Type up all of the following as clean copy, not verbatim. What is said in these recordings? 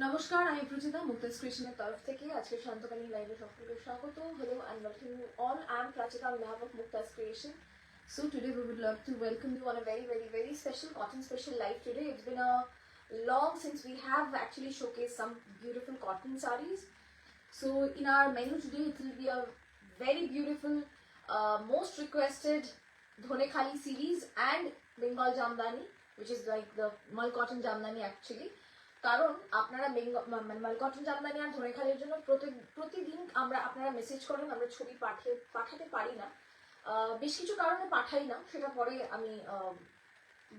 নমস্কার, আমি প্রচিতা মুক্তাজ ক্রিয়েশনের তরফ থেকে আজকে শান্তকালী লাইভে সকলকে স্বাগত। Hello and welcome you all. I am Prachita on behalf of Muktaz Creation. So today we would love to welcome you on a very special cotton special live today. It's been a long since we have actually showcased some beautiful cotton sarees. So in our menu today it will be a very beautiful most requested Dhonekhali series and Bengal Jamdani, which is like the Mal cotton Jamdani actually. কারণ আপনারা মাল cotton Jamdani আর ধনেখালির জন্য প্রতিদিন আপনারা message করেন, আমরা ছবি পাঠাতে পারি না, বেশ কিছু কারণে পাঠাই না, সেটা পরে আমি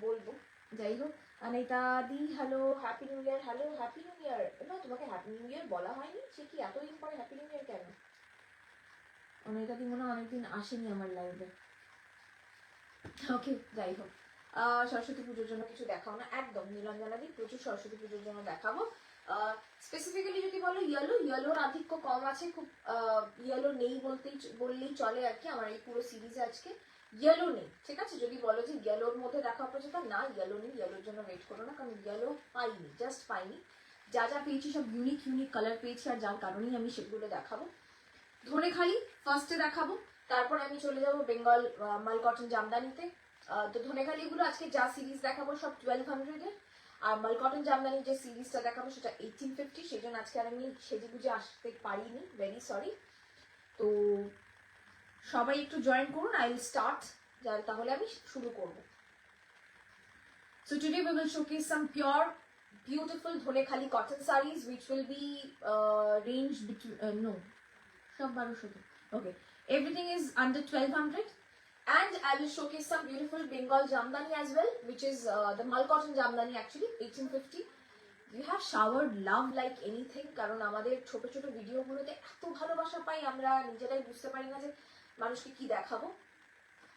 বলবো। যাই হোক, Anita di hello, happy new year. Hello, happy new year. না, তোমাকে হ্যাপি নিউ ইয়ার বলা হয়নি, সে কি এতদিন পরে হ্যাপি নিউ ইয়ার কেন? অনিতা দি মনে হয় অনেকদিন আসেনি আমার লাইভে। ওকে, যাই হোক, সরস্বতী পুজোর জন্য কিছু দেখাও না, একদম নীলাঞ্জনা দি প্রচুর সরস্বতী পুজোর জন্য দেখাবো। স্পেসিফিক্যালি যদি বলো ইয়েলোর আধিক্য কম আছে, খুব ইয়েলো নেই বললেই চলে আর কি। আমার এই পুরো সিরিজে আজকে ইয়েলো নেই, ঠিক আছে? যদি বলো যে ইয়েলোর মধ্যে দেখা পর্যন্ত, না ইয়েলো নেই, ইয়েলোর জন্য ওয়েট করো না, কারণ ইয়েলো পাইনি, জাস্ট পাইনি। যা পেয়েছি সব ইউনিক কালার পেয়েছি, আর যার কারণেই আমি সেগুলো দেখাবো। ধনেখালি ফার্স্টে দেখাবো, তারপর আমি চলে যাবো বেঙ্গল মাল কটন জামদানিতে। তো ধনেখালিগুলো আজকে যা সিরিজ দেখাবো সব 1200 এর, আর মাল কটন জামদানির যে সিরিজটা দেখাবো সেটা 1850। সেই জন্য আজকে আর আমি সেজে গুজে আসতে পারিনি, ভেরি সরি। তো সবাই একটু জয়েন করুন, আই উইল স্টার্ট, তাহলে আমি শুরু করব। So today we will showcase some pure beautiful Dhonekhali cotton sarees which will be ranged between sab 1200. Okay, everything is under 1200. And I will showcase some beautiful Bengal Jamdani as well, which is the Mal cotton Jamdani actually, 1850. You have showered love like anything, কারণ আমাদের ছোট ছোট ভিডিওগুলোতে এত ভালোবাসা পাই, আমরা নিজেরাই বুঝতে পারি না যে মানুষকে কি দেখাবো।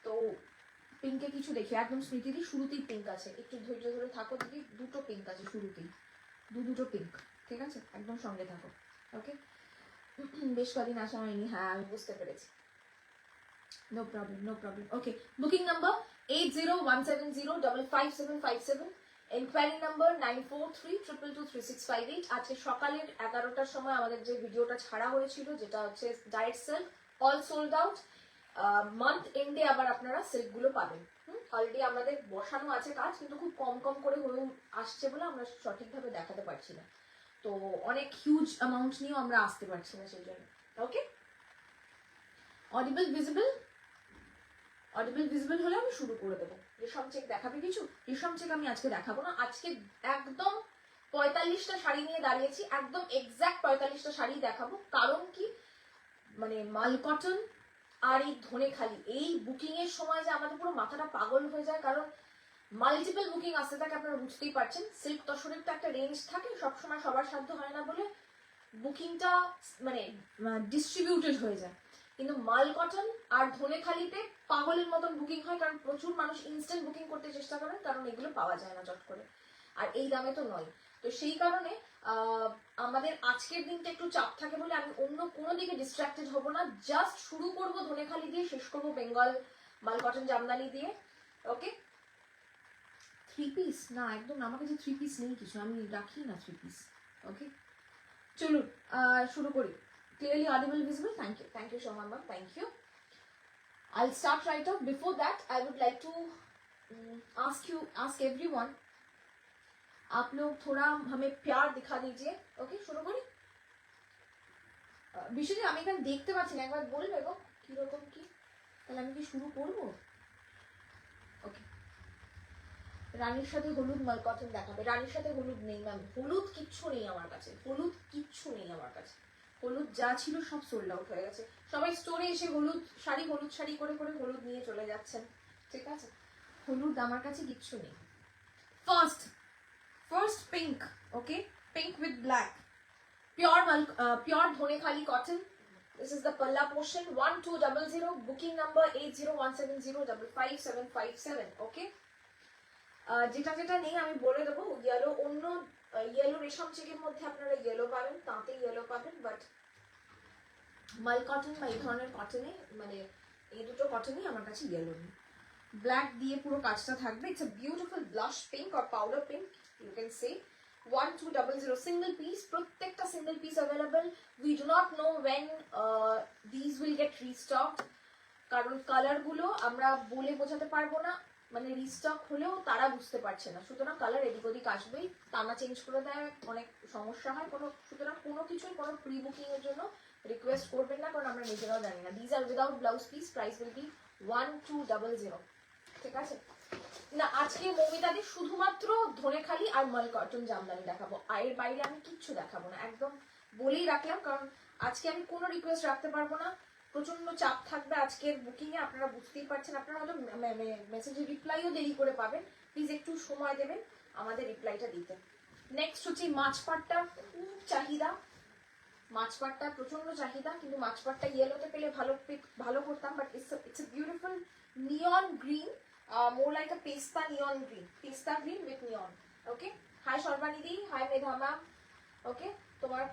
তো পিঙ্কে কিছু দেখি, একদম স্মৃতিদি শুরুতেই পিঙ্ক আছে, একটু ধৈর্য ধরে থাকো দিদি, দুটো পিঙ্ক আছে শুরুতেই, দুটো পিঙ্ক, ঠিক আছে? একদম সঙ্গে থাকো, ওকে? বেশ কদিন আসা হয়নি, হ্যাঁ আমি বুঝতে পেরেছি। No problem. Okay, booking number 8017055757, inquiry number 9432223658। আজকে সকালের 11টার সময় আমাদের যে ভিডিওটা ছাড়া হয়েছিল, যেটা হচ্ছে direct sale, all sold out. Month এন্ডে আবার আপনারা সিল্কগুলো পাবেন। অলরেডি আমাদের বসানো আছে কাজ, কিন্তু খুব কম করে হয়ে আসছে বলে আমরা সঠিকভাবে দেখাতে পারছি না, তো অনেক হিউজ অ্যামাউন্ট নিয়েও আমরা আসতে পারছি না সেই জন্য। ওকে, অডিবল ভিজিবল হলে আমি শুরু করে দেবো। রেশম চেক দেখাবে কিছু? রেশম চেক আমি আজকে দেখাবো না, আজকে একদম 45টা শাড়ি নিয়ে দাঁড়িয়েছি, একদম এক্সাক্ট 45টা শাড়ি দেখাবো। কারণ কি, মানে মাল কটন আর এই ধনেখালি, এই বুকিং এর সময় যে আমাদের পুরো মাথাটা পাগল হয়ে যায়, কারণ মাল্টিপল বুকিং আসতে থাকে, আপনারা বুঝতেই পারছেন। সিল্ক তসরের তো একটা রেঞ্জ থাকে, সবসময় সবার সাধ্য হয় না বলে বুকিংটা মানে ডিস্ট্রিবিউটেড হয়ে যায়। কিন্তু মাল কটন আর ধনেখালিতে পাগলের মতন বুকিং হয়, কারণ প্রচুর মানুষ ইনস্ট্যান্ট বুকিং করতে চেষ্টা করেন, কারণ এগুলো পাওয়া যায় না চট করে, আর এই দামে তো নয়। তো সেই কারণে আমাদের আজকের দিনটা একটু চাপ থাকে বলে আমি অন্য কোনো দিকে ডিস্ট্রাক্টেড হব না, জাস্ট শুরু করব ধনেখালি দিয়ে, শেষ করবো বেঙ্গল মাল কটন জামদানি দিয়ে। ওকে, 3 পিস না, একদম আমার কাছে 3 পিস নেই কিছু, আমি রাখি না 3 পিস। ওকে, চলুন শুরু করি। Clearly audible, visible? Thank you so much, ma'am. Thank you. I'll start right off. Before that, I would like to ask everyone, आप लोग थोड़ा हमें प्यार दिखा दीजिए। Okay, शुरू करी। বিশেষ আমি এখানে দেখতে পাচ্ছি না, একবার বলবে গো কিরকম কি, তাহলে আমি কি শুরু করবো? ওকে, রানীর সাথে হলুদ মাল কটন দেখাবে। রানীর সাথে হলুদ নেই ম্যাম, হলুদ কিচ্ছু নেই আমার কাছে, হলুদ যা ছিল সব সোল্ড আউট হয়ে গেছে, সবাই স্টোরে এসে হলুদ শাড়ি করে করে হলুদ নিয়ে চলে যাচ্ছেন, ঠিক আছে? হলুদ আমার কাছে কিচ্ছু নেই। First pink, okay, pink with black, pure Dhonekhali cotton. This is the palla portion. 1200, booking number 8017055757, okay? যেটা যেটা নেই আমি বলে দেবো। ইয়েলো, অন্য ইয়েলো রেশম চেকের মধ্যে আপনারা ইয়েলো পাবেন, তাঁতে ইয়েলো পাবেন, বাট মাল কটন বা এই ধরনের কটনে, মানে এই দুটো কটনই আমার কাছে ইয়েলো নেই। ব্ল্যাক দিয়ে পুরো কাজটা থাকবে। It's a beautiful blush pink or powder pink, you can say. 1200, single piece, প্রত্যেকটা single piece available. We do not know when this will get restocked, কারণ কালারগুলো আমরা বলে বোঝাতে পারবো না, মানে রিস্টক হলেও তারা বুঝতে পারছে না, সুতরাং কালার এদিক ওদিক আসবেই, টানা চেঞ্জ করে দেয়, অনেক সমস্যা হয়। সুতরাং কোনো কিছুই কোনো প্রি বুকিং এর জন্য রিকোয়েস্ট করবেন না, কারণ আমরা নিজেরাও জানি না। These are without blouse piece, price will be 1200, ঠিক আছে? না, আজকে মৌমিতাদি শুধুমাত্র ধনেখালি আর মাল কটন জামদানি দেখাবো, এর বাইরে আমি কিচ্ছু দেখাবো না, একদম বলেই রাখলাম, কারণ আজকে আমি কোনো রিকোয়েস্ট রাখতে পারবো না, প্রচন্ড চাপ থাকবে আজকের বুকিং এ, আপনারা বুঝতেই পারছেন। আপনারা হয়তো মেসেজের রিপ্লাইও দেরি করে পাবেন, প্লিজ একটু সময় দেবেন আমাদের রিপ্লাইটা দিতে। নেক্সট হচ্ছে মাছপাটটা, খুব চাহিদা, মাছপাটটা প্রচন্ড চাহিদা, কিন্তু মাছপাটটা ইয়েলোতে পেলে ভালো করতাম, but it's a beautiful neon green, more like a pasta neon green, pasta green with neon, okay? Hi Sarbanidhi, hi Medha ma'am, okay? তোমার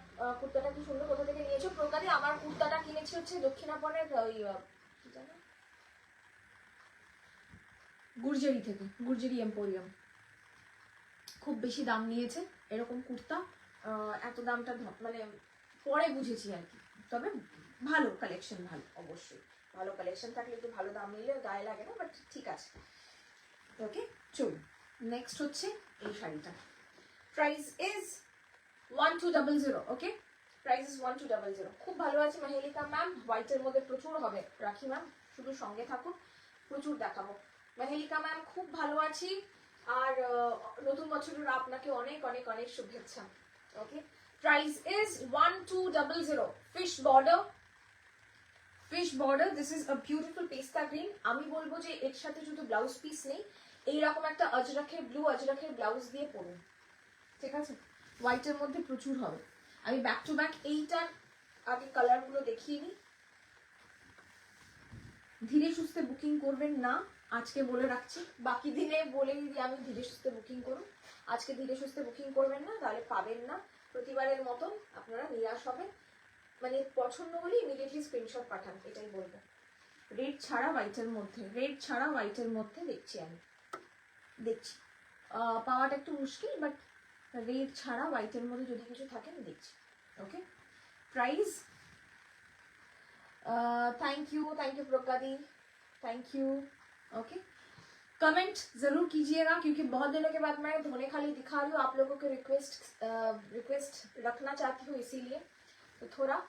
কুর্তাটা কি সুন্দর, কোথা থেকে নিয়েছো? প্রকারে আমার কুর্তাটা কিনেছি হচ্ছে দক্ষিণাপনের ওই কি জানো, গুর্জেরি থেকে, গুর্জেরি এম্পোরিয়াম। খুব বেশি দাম নিয়েছে এরকম কুর্তা, এত দামটা মানে পরে বুঝেছি আর কি, তবে ভালো কালেকশন, ভালো, অবশ্যই ভালো কালেকশন থাকলে একটু ভালো দাম নিলে গায়ে লাগে না, বাট ঠিক আছে, ওকে? চলুন, নেক্সট হচ্ছে এই শাড়িটা, price is 1200, okay? Price is 1200। খুব ভালো আছে মাহিলিকা ম্যাম, হোয়াইটের মধ্যে প্রচুর হবে, রাখি ম্যাম শুধু সঙ্গে থাকুন, প্রচুর দেখাবো। মাহিলিকা ম্যাম খুব ভালো আছি, আর নতুন বছরের আপনাকে অনেক অনেক অনেক শুভেচ্ছা, okay? Price is 1200, fish border, this is a beautiful pista green. আমি বলবো যে এর সাথে যদি ব্লাউজ পিস নেই, এইরকম একটা ব্লু আজরাখের ব্লাউজ দিয়ে পরুন, ঠিক আছে? হোয়াইটের মধ্যে প্রচুর হবে। আমি ব্যাক টু ব্যাক এইটার আগে কালারগুলো দেখিয়ে নিই। ধীরে সুস্থে বুকিং করবেন না, আজকে বলে রাখছি, বাকি দিনে বলে দিই আমি ধীরে সুস্থে বুকিং করুন, আজকে ধীরে সুস্থে বুকিং করবেন না, তাহলে পাবেন না, প্রতিবারের মতন আপনারা নিরাশ হবেন। মানে পছন্দ হলে ইমিডিয়েটলি স্ক্রিনশট পাঠান, এটাই বলবো। রেড ছাড়া হোয়াইটের মধ্যে দেখছি আমি, পাওয়াটা একটু মুশকিল, বাট রেড ছাড়া হোয়াইটের মধ্যে যদি কিছু থাকে আমি দেখছি, okay? Price, thank you Pragya, thank you, okay? Comment जरूर कीजिएगा, क्योंकि बहुत दिनों के बाद मैं धोनेखाली दिखा रही हूँ, आप लोगों के रिक्वेस्ट रखना चाहती हूँ, इसीलिए तो थोड़ा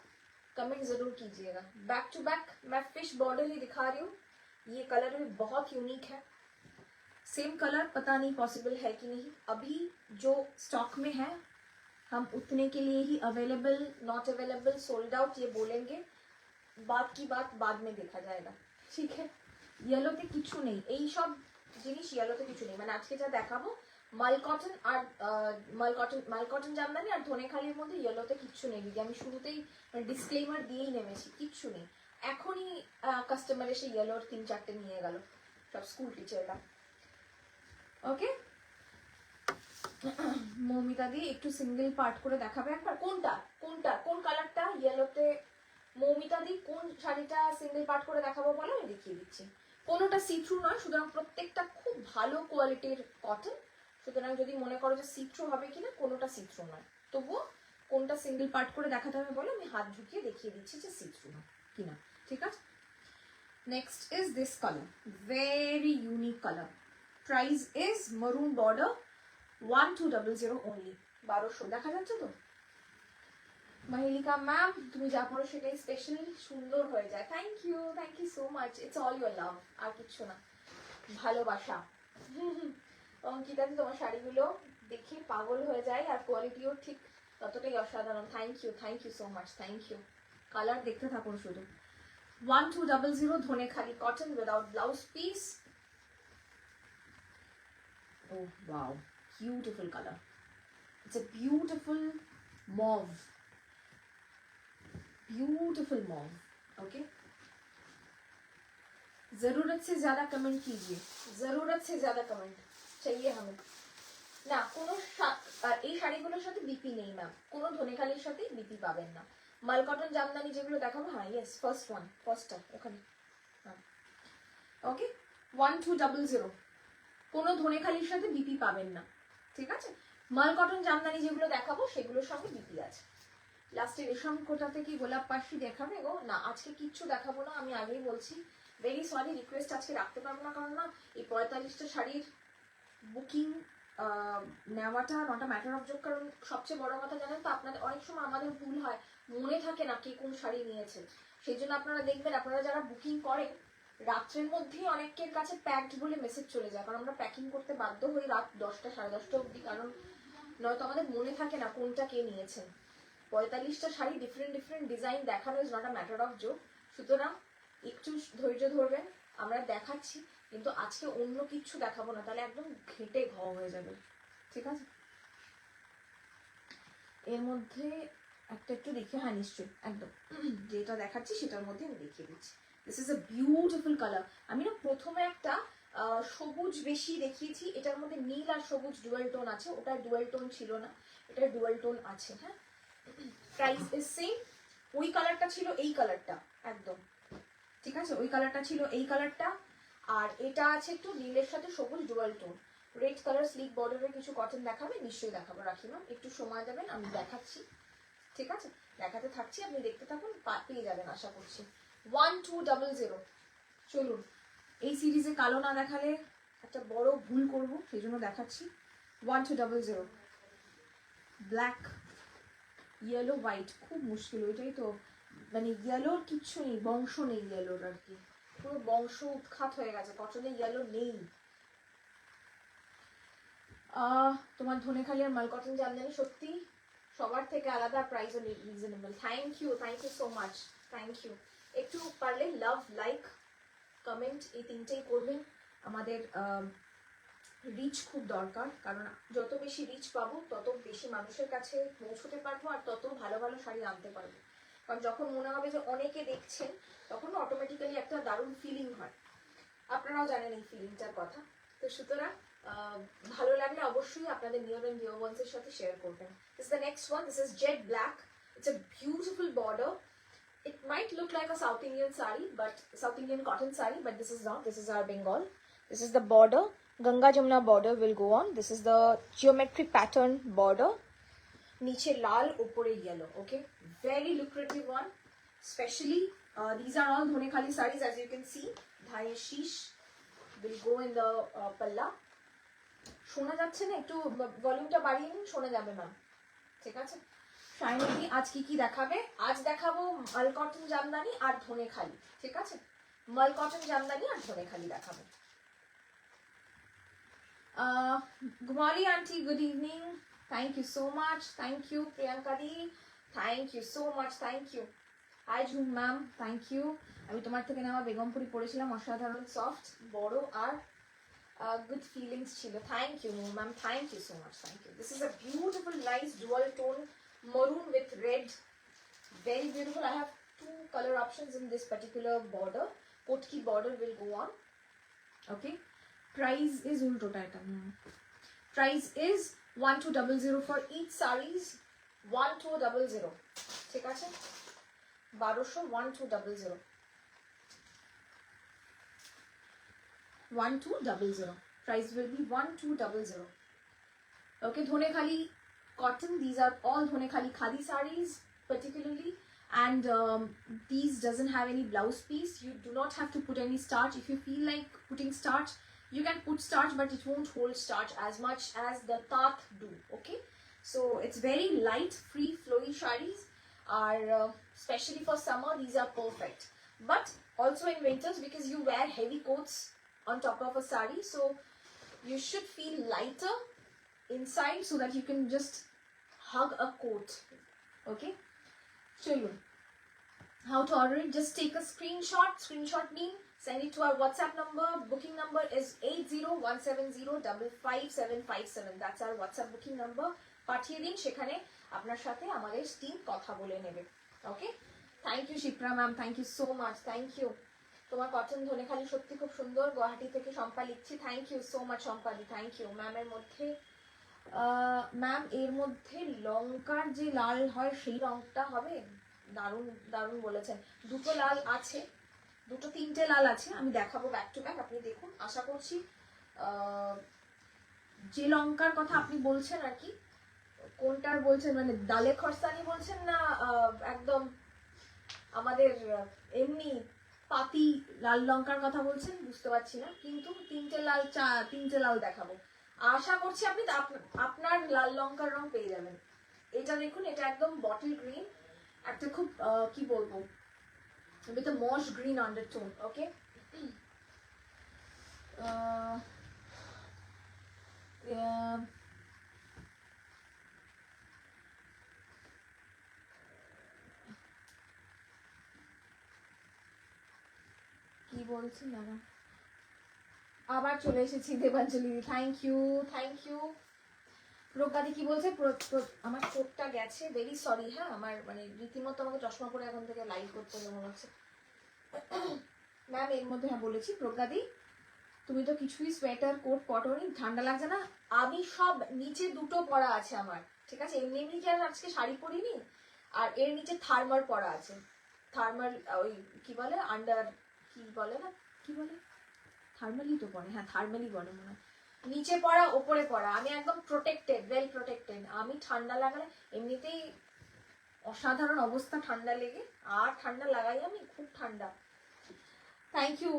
कमेंट जरूर कीजिएगा। बैक टू बैक मैं फिश बॉर्डर ही दिखा रही हूँ, ये कलर भी बहुत यूनिक है, सेम कलर पता नहीं पॉसिबल है कि नहीं, अभी जो स्टॉक में है हम उतने के लिए ही available, not available, sold out ये बोलेंगे, बात की बात बाद में देखा जाएगा, ठीक है? येलोते किच्छु নেই, এই সব জিনিস येलोতে কিছু নেই, মানে আজকে যা দেখাবো মাল কটন জামদানি আর ধনেখালির মধ্যে येलोতে কিচ্ছু নেই দিদি, আমি শুরুতেই ডিসক্লেমার দিয়েই নেমেছি, কিচ্ছু নেই। এখনই কাস্টমার এসে येलोর 3-4টে নিয়ে গেল, সব স্কুল টিচাররা, ওকে? মৌমিতা দি একটু সিঙ্গেল পার্ট করে দেখাবে একবার, কোন কালারটা ইয়েলোতে? মৌমিতা দি কোন শাড়িটা সিঙ্গেল পার্ট করে দেখাবো বলো, আমি দেখিয়ে দিচ্ছি। কোনোটা সি থ্রু নয়, সুতরাং প্রত্যেকটা খুব ভালো কোয়ালিটির কটন, সুতরাং যদি মনে করো যে সি থ্রু হবে কিনা, কোনোটা সি থ্রু নয়, তবুও কোনটা সিঙ্গেল পার্ট করে দেখাতে হবে বলো, আমি হাত ঢুকিয়ে দেখিয়ে দিচ্ছি যে সি থ্রু কিনা, ঠিক আছে? Next is this colour, very unique colour, price is মারুন বর্ডার, 1200 only, 1200, দেখা যাচ্ছে তো? মাহিলিকা ম্যাম তুমি যা পড়ো সেটাই স্পেশাল, সুন্দর হয়ে যায়, thank you so much, it's all your love, আর কিচ্ছু না, ভালোবাসা। অঙ্কিতা তোমার শাড়িগুলো দেখে পাগল হয়ে যায়, আর কোয়ালিটিও ঠিক কতটাই অসাধারণ। Thank you so much, thank you. Colour দেখতে থাকুন শুধু। 1200 Dhaniakhali cotton without blouse piece. Oh wow, beautiful color. It's a beautiful mauve. Beautiful mauve. Okay. जरूरत से ज्यादा कमेंट कीजिए, जरूरत से ज्यादा कमेंट चाहिए हमें। না কোনো এই শাড়িগুলোর সাথে বিপি নেই ম্যাম, কোনো ধনেখালির সাথে বিপি পাবেন না। মাল কটন জামদানি যেগুলো দেখাবো, হ্যাঁ ইয়েস ফার্স্টটা ওখানে, হ্যাঁ ওকে। 1200 কোনো ধনেখালির সাথে বিপি পাবেন না, ঠিক আছে। মাল কটন জামদানি যেগুলো দেখাবো সেগুলোর সঙ্গে বিপি আছে। লাস্টে রেশম কোটা থেকে গোলাপ পাশি দেখাবে গো? না আজকে কিচ্ছু দেখাবো না, আমি আগেই বলছি। ভেরি সরি, রিকোয়েস্ট আজকে রাখতে পারবো না, কারণ না এই 45টা শাড়ির বুকিং নেওয়াটা not a matter of joke. কারণ সবচেয়ে বড় কথা জানেন তো, আপনাদের অনেক সময় আমাদের ভুল হয়, মনে থাকে না কে কোন শাড়ি নিয়েছে। সেই জন্য আপনারা দেখবেন, আপনারা যারা বুকিং করেন রাত্রের মধ্যেই অনেকের কাছে প্যাকড বলে মেসেজ চলে যায়, কারণ আমরা প্যাকিং করতে বাধ্য হই রাত 10টা 10:30 অবধি, কারণ নয়তো আমাদের মনে থাকে না কোনটা কে নিয়েছেন। 45টা শাড়ি ডিফারেন্ট ডিজাইন দেখানো is not a matter of joke. সুতরাং একটু ধৈর্য ধরবেন, আমরা দেখাচ্ছি, কিন্তু আজকে অন্য কিছু দেখাবো না, তাহলে একদম ঘেটে ঘ হয়ে যাবে, ঠিক আছে। এর মধ্যে একটা একটু দেখি, হ্যাঁ নিশ্চয়ই একদম যেটা দেখাচ্ছি সেটার মধ্যে আমি দেখিয়ে দিচ্ছি। This is a beautiful colour. আমি না প্রথমে একটা সবুজ বেশি দেখিয়েছি, এটার মধ্যে নীল আর সবুজ ডুয়াল টোন আছে, ওটা ডুয়াল টোন ছিল না, এটা ডুয়াল টোন আছে। হ্যাঁ, প্রাইস ইজ সেম। ওই কালারটা ছিল এই কালারটা একদম, ঠিক আছে, ওই কালারটা ছিল এই কালারটা, আর এটা আছে একটু নীলের সাথে সবুজ dual tone. Red colour slick বর্ডারের কিছু কটন দেখাবে, নিশ্চয়ই দেখাবো, রাখিমাম একটু সময় দেবেন, আমি দেখাচ্ছি, ঠিক আছে, দেখাতে থাকছি, আপনি দেখতে থাকুন, পেয়ে যাবেন আশা করছি। 1200। চলুন, এই সিরিজে কালো না দেখালে একটা বড় ভুল করব, সেই জন্য দেখাচ্ছি। 1200 ব্ল্যাক, ইয়েলো, হোয়াইট, খুব মুশকিল, ওইটাই তো, মানে ইয়েলোর কিচ্ছু নেই, বংশ নেই ইয়েলোর, আর কি পুরো বংশ উৎখাত হয়ে গেছে, কটনে ইয়েলো নেই। তোমার ধনেখালি আর মাল কটন জামদানি সত্যি সবার থেকে আলাদা, প্রাইসও reasonable. Thank you so much, thank you. একটু পারলে লাভ, লাইক, কমেন্ট এই তিনটেই করবেন। আমাদের রিচ খুব দরকার, কারণ যত বেশি রিচ পাবো তত বেশি মানুষের কাছে পৌঁছতে পারবো, আর তত ভালো ভালো শাড়ি আনতে পারবো। কারণ যখন মনে হবে যে অনেকে দেখছেন, তখন অটোমেটিক্যালি একটা দারুণ ফিলিং হয়, আপনারাও জানেন এই ফিলিংটার কথা। তো সুতরাং ভালো লাগলে অবশ্যই আপনাদের নিয়র এন্ড ডিয়ার ওয়ান্সের সাথে শেয়ার করবেন। This is the next one, this is jet black, it's a beautiful border. It might look like a South Indian sari, but South Indian cotton sari, but this is not. This is our Bengal. This is the border. Ganga Jamuna border will go on. This is the geometric pattern border. Niche lal, upore yellow. Okay, very lucrative one. Especially these are all Dhonekhali sarees, as you can see. Dhai Sheesh will go in the palla. শোনা যাচ্ছে না, একটু ভলিউমটা বাড়িয়ে নিন, শোনা যাবে না, ঠিক আছে। ফাইনালি আজ কি কি দেখাবে? আজ দেখাবো মাল কটন জামদানি আর ধনেখালি, ঠিক আছে, মাল কটন জামদানি আর ধনেখালি দেখাবো। Gumari aunty, good evening, thank you so much, thank you Priyanka di, thank you so much, thank you. Hi Jhum ma'am, thank you. আমি তোমার থেকে নেওয়া বেগমপুরি পড়েছিলাম, অসাধারণ সফট, বড় আর good feelings chilo. Thank you ma'am, thank you so much, thank you. This is a beautiful nice dual tone maroon with red, very beautiful. I have two color options in this particular border. Potki border will go on. Okay, price is ulto type. Price is 1200 for each sarees. 1200, ঠিক আছে, 1200, 1200, 1200. Price will be 1200. Okay, Dhonekhali cotton. These are all Dhonekhali khadi sarees particularly, and these doesn't have any blouse piece. You do not have to put any starch. If you feel like putting starch, you can put starch, but it won't hold starch as much as the Tat do. Okay, so it's very light, free, flowy sarees are especially for summer. These are perfect, but also in winters, because you wear heavy coats on top of a sari, so you should feel lighter inside so that you can just hug a coat. Okay, children, how to order it? Just take a screenshot mean, send it to our WhatsApp number. Booking number is 8017055757. That's our WhatsApp booking number. পাঠিয়ে দিন, সেখানে আপনার সাথে আমাদের team কথা বলে নেবে। Okay, thank you Shipra ma'am, thank you so much, thank you. তোমার কটন ধনেখালি সত্যি খুব সুন্দর। গুয়াহাটি থেকে শম্পা লিখছি, thank you so much Shampadi, thank you. ম্যামের মধ্যে ম্যাম এর মধ্যে লঙ্কার যে লাল হয় সেই রংটা হবে? দারুণ দারুণ বলেছেন। দুটো লাল আছে, দুটো তিনটে লাল আছে, আমি দেখাবো ব্যাক টু ব্যাক, আপনি দেখুন। আশা করছি যে লঙ্কার কথা আপনি বলছেন আর কি, কোনটার বলছেন, মানে ডালে খরসানি বলছেন না একদম আমাদের এমনি পাতি লাল লঙ্কার কথা বলছেন বুঝতে পারছি না, কিন্তু তিনটে লাল দেখাবো। আশা করছি আপনি আপনার লাল লঙ্কার রং পেয়ে যাবেন। এটা দেখুন, এটা একদম বটল গ্রিন, একটা খুব কি বলবো, with a moss green undertone. Okay, কি বলছেন দাদা? আবার চলে এসেছি Debanjali, thank you, thank you. Pragyadi কি বলছে? আমার চোখটা গেছে, ভেরি সরি। হ্যাঁ, আমার মানে রীতিমতো আমাকে চশমা পরে এখন থেকে লাইভ করতে হবে মনে হচ্ছে। ম্যাম এর মধ্যে হ্যাঁ বলেছি। প্রজ্ঞাদি তুমি তো কিছুই সোয়েটার কোট পটনি, ঠান্ডা লাগছে না? আমি সব নিচে দুটো পরা আছে আমার, ঠিক আছে? এমনি এমনি কি আর আজকে শাড়ি পরিনি, আর এর নিচে থার্মাল পরা আছে। থার্মাল ওই কি বলে, আন্ডার কি বলে না, কি বলে, থার্মালই তো পরে, হ্যাঁ থার্মালই বলে মনে হয়। নিচে পড়া ওপরে পড়া, আমি একদম প্রোটেক্টেড, ওয়েল প্রোটেক্টেড। আমি ঠান্ডা লাগালে এমনিতেই অসাধারণ অবস্থা ঠান্ডা লেগে, আর ঠান্ডা লাগাই আমি, খুব ঠান্ডা। Thank you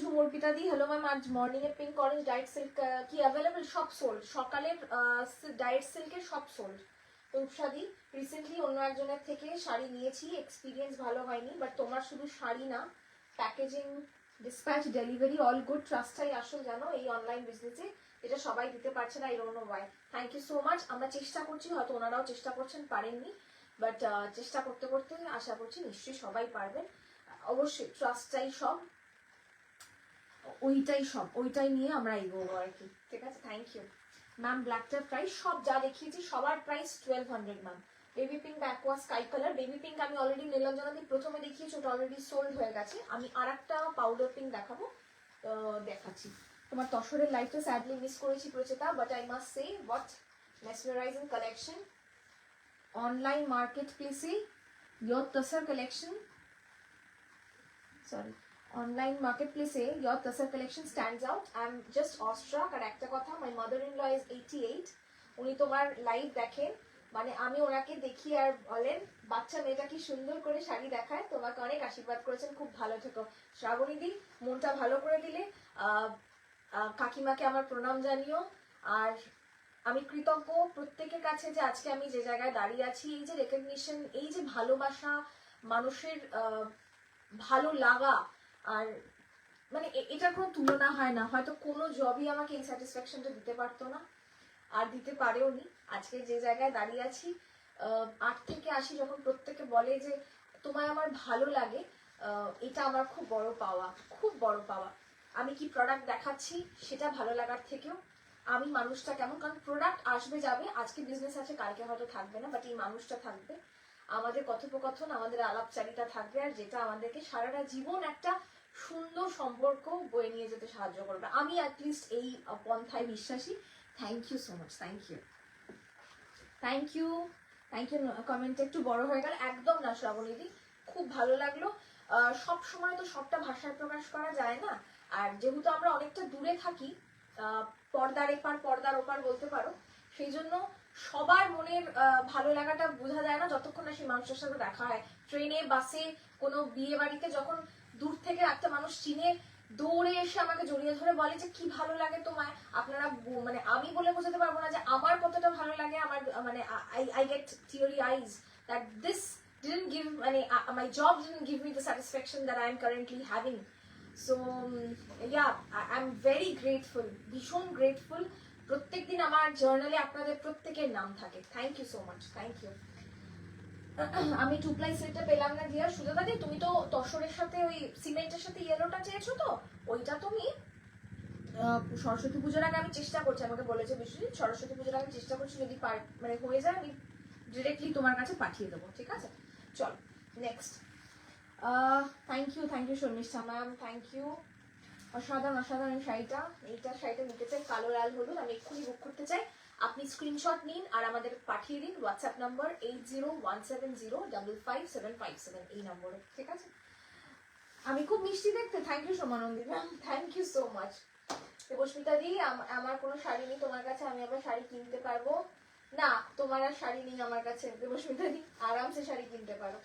Jhumur Pitadi. Hello ma'am, আজ মর্নিং এর পিঙ্ক অরেঞ্জ ডায়েট সিল্ক কি অ্যাভেলেবল? সব সোল্ড, সকালের ডায়েট সিল্কের সব সোল্ড। রূপসাদি রিসেন্টলি অন্য একজনের থেকে শাড়ি নিয়েছি, এক্সপিরিয়েন্স ভালো হয়নি, বাট তোমার শুধু শাড়ি না, packaging, dispatch, delivery all good. ট্রাস্টটাই আসল জানো এই অনলাইন বিজনেসে, এটা সবাই দিতে পারছে না, I don't know why. Thank you so much. আমরা চেষ্টা করছি, হয়তো ওনারাও চেষ্টা করছেন, পারেননি, বাট চেষ্টা করতে করতে আশা করছি নিশ্চয়ই সবাই পারবেন। অবশ্যই ট্রাস্টটাই সব, ওইটাই নিয়ে আমরা এগোবো আর কি, ঠিক আছে? Thank you ma'am. ব্ল্যাকটার প্রাইস সব যা দেখিয়েছি সবার price 1200 ma'am. Baby pink aqua sky colour, baby pink আমি অলরেডি নীলাঞ্জনাদি প্রথমে দেখিয়েছি, ওটা অলরেডি সোল্ড হয়ে গেছে। আমি আর একটা পাউডার পিঙ্ক দেখাবো, দেখাচ্ছি। তোমার তসরের লাইফটা স্যাডলি মিস করেছি Pracheta, but I must say what mesmerising collection online market প্লেসে, your tussar collection, sorry, online market প্লেসে your tussar collection stands out. I am just awestruck. আর একটা কথা, my mother in law is 88, উনি তোমার লাইভ দেখেন, মানে আমি ওনাকে দেখি আর বলেন বাচ্চা মেয়েটা কি সুন্দর করে শাড়ি দেখায়। তোমাকে অনেক আশীর্বাদ করেছেন, খুব ভালো থেকো শ্রাবণীদি, মনটা ভালো করে দিলে। কাকিমাকে আমার প্রণাম জানিও। আর আমি কৃতজ্ঞ প্রত্যেকের কাছে যে আজকে আমি যে জায়গায় দাঁড়িয়ে আছি, এই যে রেকগনিশন, এই যে ভালোবাসা, মানুষের ভালো লাগা, আর মানে এটার কোনো তুলনা হয় না। হয়তো কোনো জবই আমাকে এই স্যাটিসফ্যাকশনটা দিতে পারতো না, আর দিতে পারেও নি। আজকে যে জায়গায় দাঁড়িয়ে আছি, 8 থেকে 80 যখন প্রত্যেকে বলে যে তোমায় আমার ভালো লাগে, এটা আমার খুব বড় পাওয়া, খুব বড় পাওয়া। আমি কি প্রোডাক্ট দেখাচ্ছি সেটা ভালো লাগার থেকেও আমি মানুষটা কেমন, কারণ প্রোডাক্ট আসবে যাবে, আজকে বিজনেস আছে কালকে হয়তো থাকবে না, বাট এই মানুষটা থাকবে, আমাদের কথোপকথন, আমাদের আলাপচারিতা থাকবে, আর যেটা আমাদেরকে সারাটা জীবন একটা সুন্দর সম্পর্ক বয়ে নিয়ে যেতে সাহায্য করবে। আমি অ্যাটলিস্ট এই পন্থায় বিশ্বাসী। Thank you so much, thank you, thank you, thank you. Comment একটু বড় হয়ে গেল, একদম না শ্রাবণীদি, খুব ভালো লাগলো। সব সময় তো সবটা ভাষায় প্রকাশ করা যায় না, আর যেহেতু আমরা অনেকটা দূরে থাকি, পর্দার এপার পর্দার ওপার বলতে পারো, সেই জন্য সবার মনের ভালো লাগাটা বোঝা যায় না যতক্ষণ না সেই মানুষের সাথে দেখা হয়। ট্রেনে, বাসে, কোনো বিয়ে বাড়িতে যখন দূর থেকে একটা মানুষ চিনে দৌড়ে এসে আমাকে জড়িয়ে ধরে বলে যে কি ভালো লাগে তোমায়, আপনারা মানে আমি বলে বোঝাতে পারবো না যে আমার কতটা ভালো লাগে। আমার মানে I get টিয়ারি eyes that this didn't give মানে my job didn't give me the satisfaction that I am currently having. So yeah, I'm very grateful, ভীষণ grateful প্রত্যেকদিন আমার জার্নালে আপনাদের প্রত্যেকের নাম থাকে। Thank you so much, thank you. আমি 2 প্লাই সেটটা পেলাম না দিয়া। সুজাতা দি, তুমি তো তসরের সাথে ওই সিমেন্টের সাথে ইয়েলোটা চেয়েছো, তো ওইটা তুমি সরস্বতী পুজোর আগে আমি চেষ্টা করছি, আমাকে বলেছে বিশ্বজিৎ সরস্বতী পুজোর আগে চেষ্টা করছি, যদি মানে হয়ে যায় আমি ডিরেক্টলি তোমার কাছে পাঠিয়ে দেবো, ঠিক আছে? চলো next. Thank you Sharmistha ma'am, thank you. অসাধারণ অসাধারণ শাড়িটা, শাড়িটা নিতে চাই কালো লাল হলুদ, আমি এক্ষুনি বুক করতে চাই। আপনি স্ক্রিনশট নিন আর আমাদের পাঠিয়ে দিন হোয়াটসঅ্যাপ নাম্বার 8017055757 এই নম্বরে, ঠিক আছে? আমি খুব মিষ্টি দেখতে, thank you Somanandi ma'am, thank you so much. Debasmita di, আমার কোনো শাড়ি নেই তোমার কাছে, আমি আবার শাড়ি কিনতে পারবো না? তোমার আর শাড়ি নেই আমার কাছে দেবস্মিতা দি, আরামসে শাড়ি কিনতে পারো।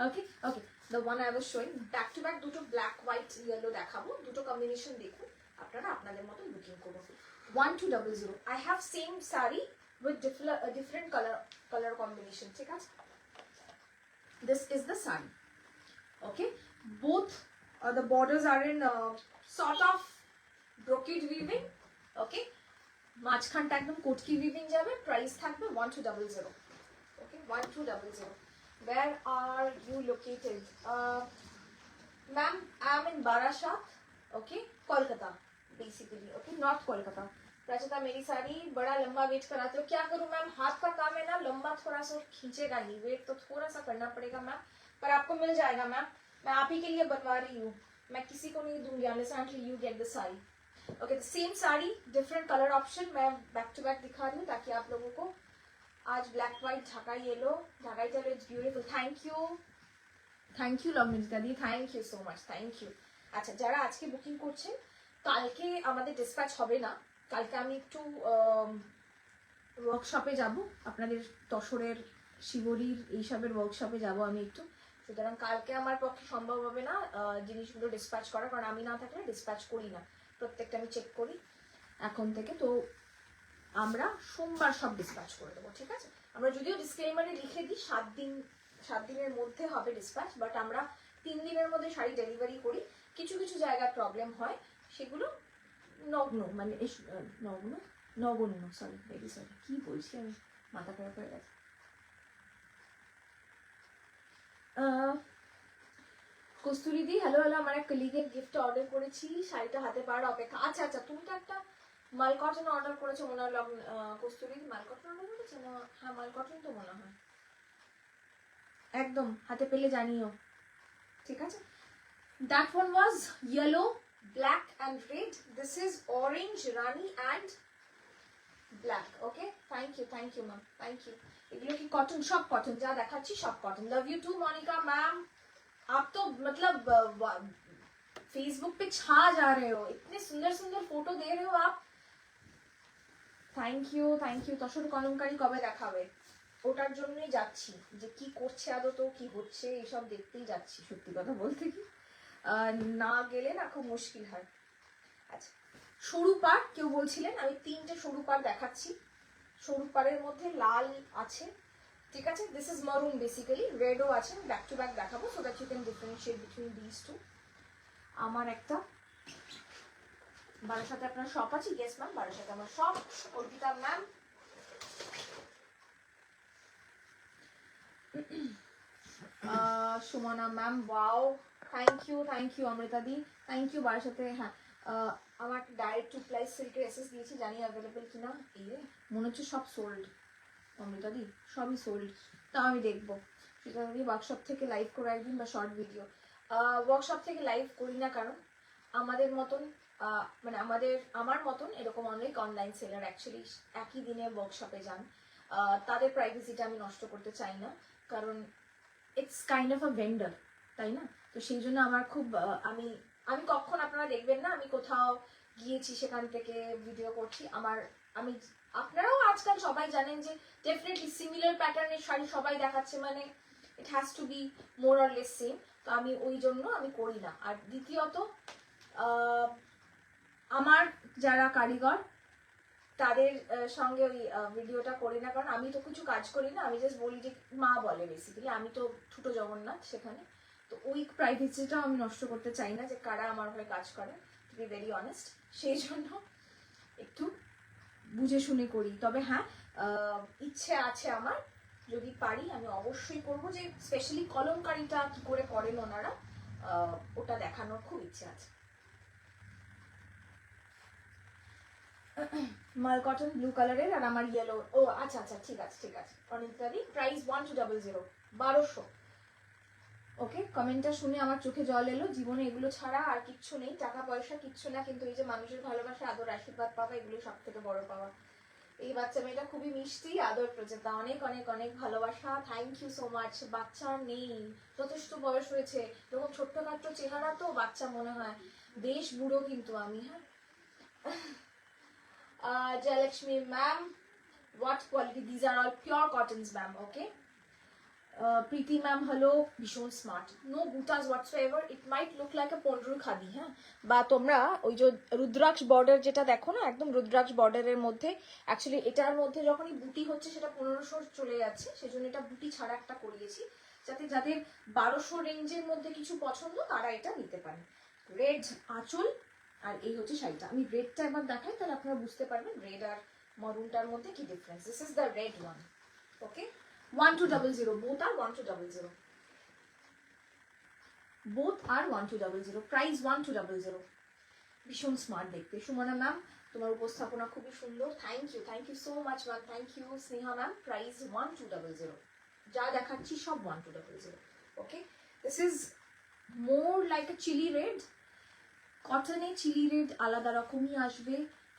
ওকে ওকে, the one I was showing back to back দুটো black white yellow দেখাবো, দুটো কম্বিনেশন দেখুন, আপনারা আপনাদের মতো বুকিং করুন। 1200 I have same saree with different color combination, ঠিক আছে? This is the saree, okay? Both the borders are in sort of brocade weaving, okay? মাঝখানটা একদম কোটকি উইভিং যাবে, প্রাইস থাকবে 1200, okay? 1200. Where are you located? Ma'am, I am in Barashat, okay? Kolkata, basically, okay? Not Kolkata. प्राचिता, मेरी साड़ी बड़ा लंबा wait कराते हो, क्या करूं मैम? हाथ का काम है ना, लंबा थोड़ा सा खींचेगा ही, वेट तो थोड़ा सा करना पड़ेगा मैम, पर आपको मिल जाएगा मैम, मैं आप ही के लिए बनवा रही हूँ, मैं किसी को नहीं दूंगी unless until you get the sari, okay? The same sari, different color option, मैं back to back दिखा रही हूँ ताकि आप लोगों को आज black white Dhaka yellow, Dhakai yellow, it's beautiful, thank you Lagnita di, thank you so much, thank you. আচ্ছা, যারা আজকে বুকিং করছেন, কালকে আমাদের ডিসপ্যাচ হবে না, কালকে আমি একটু ওয়ার্কশপে যাব, আপনাদের তসরের শিবরির এইসবের ওয়ার্কশপে যাব আমি একটু, সুতরাং কালকে আমার পক্ষে সম্ভব হবে না জিনিসগুলো ডিসপ্যাচ করা, কারণ আমি না থাকলে ডিসপ্যাচ করি না, প্রত্যেকটা আমি চেক করি এখন থেকে, তো আমরা সোমবার সব ডিসপ্যাচ করে দেবো, ঠিক আছে? আমরা যদিও ডিসক্লেমারে লিখে দিই 7 দিনের মধ্যে হবে ডিসপ্যাচ, বাট আমরা 3 দিনের মধ্যে শাড়ি ডেলিভারি করি। কিছু কিছু জায়গায় প্রবলেম হয়, সেগুলো নগণ্য, সরি, ভেরি সরি, কি বলছি আমি, মাথা খারাপ হয়ে গেছে। কস্তুরি দি, হ্যালো, আমার এক কলিগের গিফট অর্ডার করেছি, শাড়িটা হাতে পাওয়ার অপেক্ষা। আচ্ছা, তুমি তো একটা মাল কটন অর্ডার করেছো মনে হয়, কস্তুরি মাল কটন অর্ডার করেছে না? হ্যাঁ, মাল কটন তো মনে হয়, একদম হাতে পেলে জানিও, ঠিক আছে? That one was yellow, black and red. This is orange, rani and black, okay? Thank you ma'am, thank you. এগুলো কি কটন? সব কটন, যা দেখাচ্ছি সব cotton. Love you too Monica ma'am, आप तो मतलब फेसबुक पे छा जा रहे हो, इतने सुंदर सुंदर फोटो दे रहे हो आप, থ্যাংক ইউ। তসর কলমকারী কবে দেখাবে? ওটার জন্যই যাচ্ছি, যে কি করছে আদত, কি হচ্ছে, এইসব দেখতেই যাচ্ছি, সত্যি কথা বলতে কি না গেলে না খুব মুশকিল হয়। আচ্ছা, সরু পাড় কেউ বলছিলেন, আমি 3টে সরু পাড় দেখাচ্ছি, সরু পাড়ের মধ্যে লাল আছে, ঠিক আছে? দিস ইজ মারুন, বেসিক্যালি রেডও আছে, ব্যাক টু ব্যাক দেখাবো so that you can differentiate between this two. আমার একটা বারাসাতে আপনার শপ আছে? ইয়েস ম্যাম, বারাসাতে আমার শপ। Arpita ma'am, Sumana ma'am, wow, thank you Amrita di, thank you বারাসাতে। হ্যাঁ, আমার ডাইরেক্ট 2 প্লাই সিল্কের এসএস দিয়েছি, জানি অ্যাভেলেবেল কিনা। এই মনে হচ্ছে সব সোল্ড অমৃতা দি, সবই সোল্ড, তা আমি দেখবো। সেটা আমি ওয়ার্কশপ থেকে লাইভ করে একদিন, বা শর্ট ভিডিও। ওয়ার্কশপ থেকে লাইভ করি না, কারণ আমাদের মতন মানে আমার মতন এরকম অনেক অনলাইন সেলার অ্যাকচুয়ালি একই দিনে ওয়ার্কশপে যান, তাদের প্রাইভেসিটা আমি নষ্ট করতে চাই না, কারণ it's kind of a vendor, তাই না? তো সেই জন্য আমার খুব আমি কখন আপনারা দেখবেন না আমি কোথাও গিয়েছি সেখান থেকে ভিডিও করছি। আমি আপনারাও আজকাল সবাই জানেন যে ডেফিনেটলি সিমিলার প্যাটার্নের শাড়ি সবাই দেখাচ্ছে, মানে it has to be more or less same, তো আমি ওই জন্য আমি করি না। আর দ্বিতীয়ত আমার যারা কারিগর তাদের সঙ্গে ওই ভিডিওটা করি না, কারণ আমি তো কিছু কাজ করি না, আমি জাস্ট বলি যে মা বলে, বেসিক্যালি আমি তো ছোট জগন্নাথ সেখানে, তো ওই প্রাইভেসিটাও আমি নষ্ট করতে চাই না যে কারা আমার হয়ে কাজ করে। টু বি ভেরি অনেস্ট, সেই জন্য একটু বুঝে শুনে করি। তবে হ্যাঁ, ইচ্ছে আছে আমার, যদি পারি আমি অবশ্যই করবো, যে স্পেশালি কলমকারিটা কি করে করেন ওনারা, ওটা দেখানোর খুব ইচ্ছে আছে। মাল কটন ব্লু কালারের, আর আমার ইয়েলো। ও আচ্ছা আচ্ছা, ঠিক আছে ঠিক আছে। অনিন্দিতাদি, প্রাইস 1200, 1200। ওকে, কমেন্টটা শুনে আমার চোখে জল এলো। জীবনে এগুলো ছাড়া আর কিচ্ছু নেই, টাকা পয়সা কিচ্ছু না, কিন্তু এই যে মানুষের ভালোবাসা, আদর, আশীর্বাদ পাওয়া, এগুলো সব থেকে বড় পাওয়া। এই বাচ্চা মেয়েটা খুবই মিষ্টি, আদর প্রচেতা, অনেক অনেক অনেক ভালোবাসা। Thank you so much. বাচ্চা নেই, যথেষ্ট বয়স হয়েছে, এরকম ছোট্টখাট্ট চেহারা তো বাচ্চা মনে হয়, বেশ বুড়ো কিন্তু আমি। হ্যাঁ, Jayalakshmi ma'am, what quality? These are all pure cottons, ma'am. Okay. Priti ma'am হলো ভীষণ স্মার্ট, নো বুটাস whatsoever, it might look like a Ponduru khadi. হ্যাঁ, বা তোমরা ওই যে রুদ্রাক্ষ বর্ডার যেটা দেখো না, একদম রুদ্রাক্ষ বর্ডারের মধ্যে, অ্যাকচুয়ালি এটার মধ্যে যখনই বুটি হচ্ছে সেটা 1500 চলে যাচ্ছে, সেজন্য এটা বুটি ছাড়া একটা করিয়েছি, যাতে যাদের 1200 রেঞ্জের মধ্যে কিছু পছন্দ তারা এটা নিতে পারে। রেড আঁচল, আর এই হচ্ছে শাড়িটা। আমি রেডটা একবার দেখাই, তাহলে আপনারা বুঝতে পারবেন রেড আর মারুনটার মধ্যে কি difference. This is the red one. Okay, 1200, both are 1200, both are 1200, price 1200। ভীষণ স্মার্ট দেখতে। সুমনা ম্যাম, তোমার উপস্থাপনা খুবই সুন্দর, thank you so much ma'am, thank you. Sneha ma'am, price 1200, যা দেখাচ্ছি সব 1200। Okay, this is more like a chilli red. কটনে চিলি রেড আলাদা রকমই আসবে,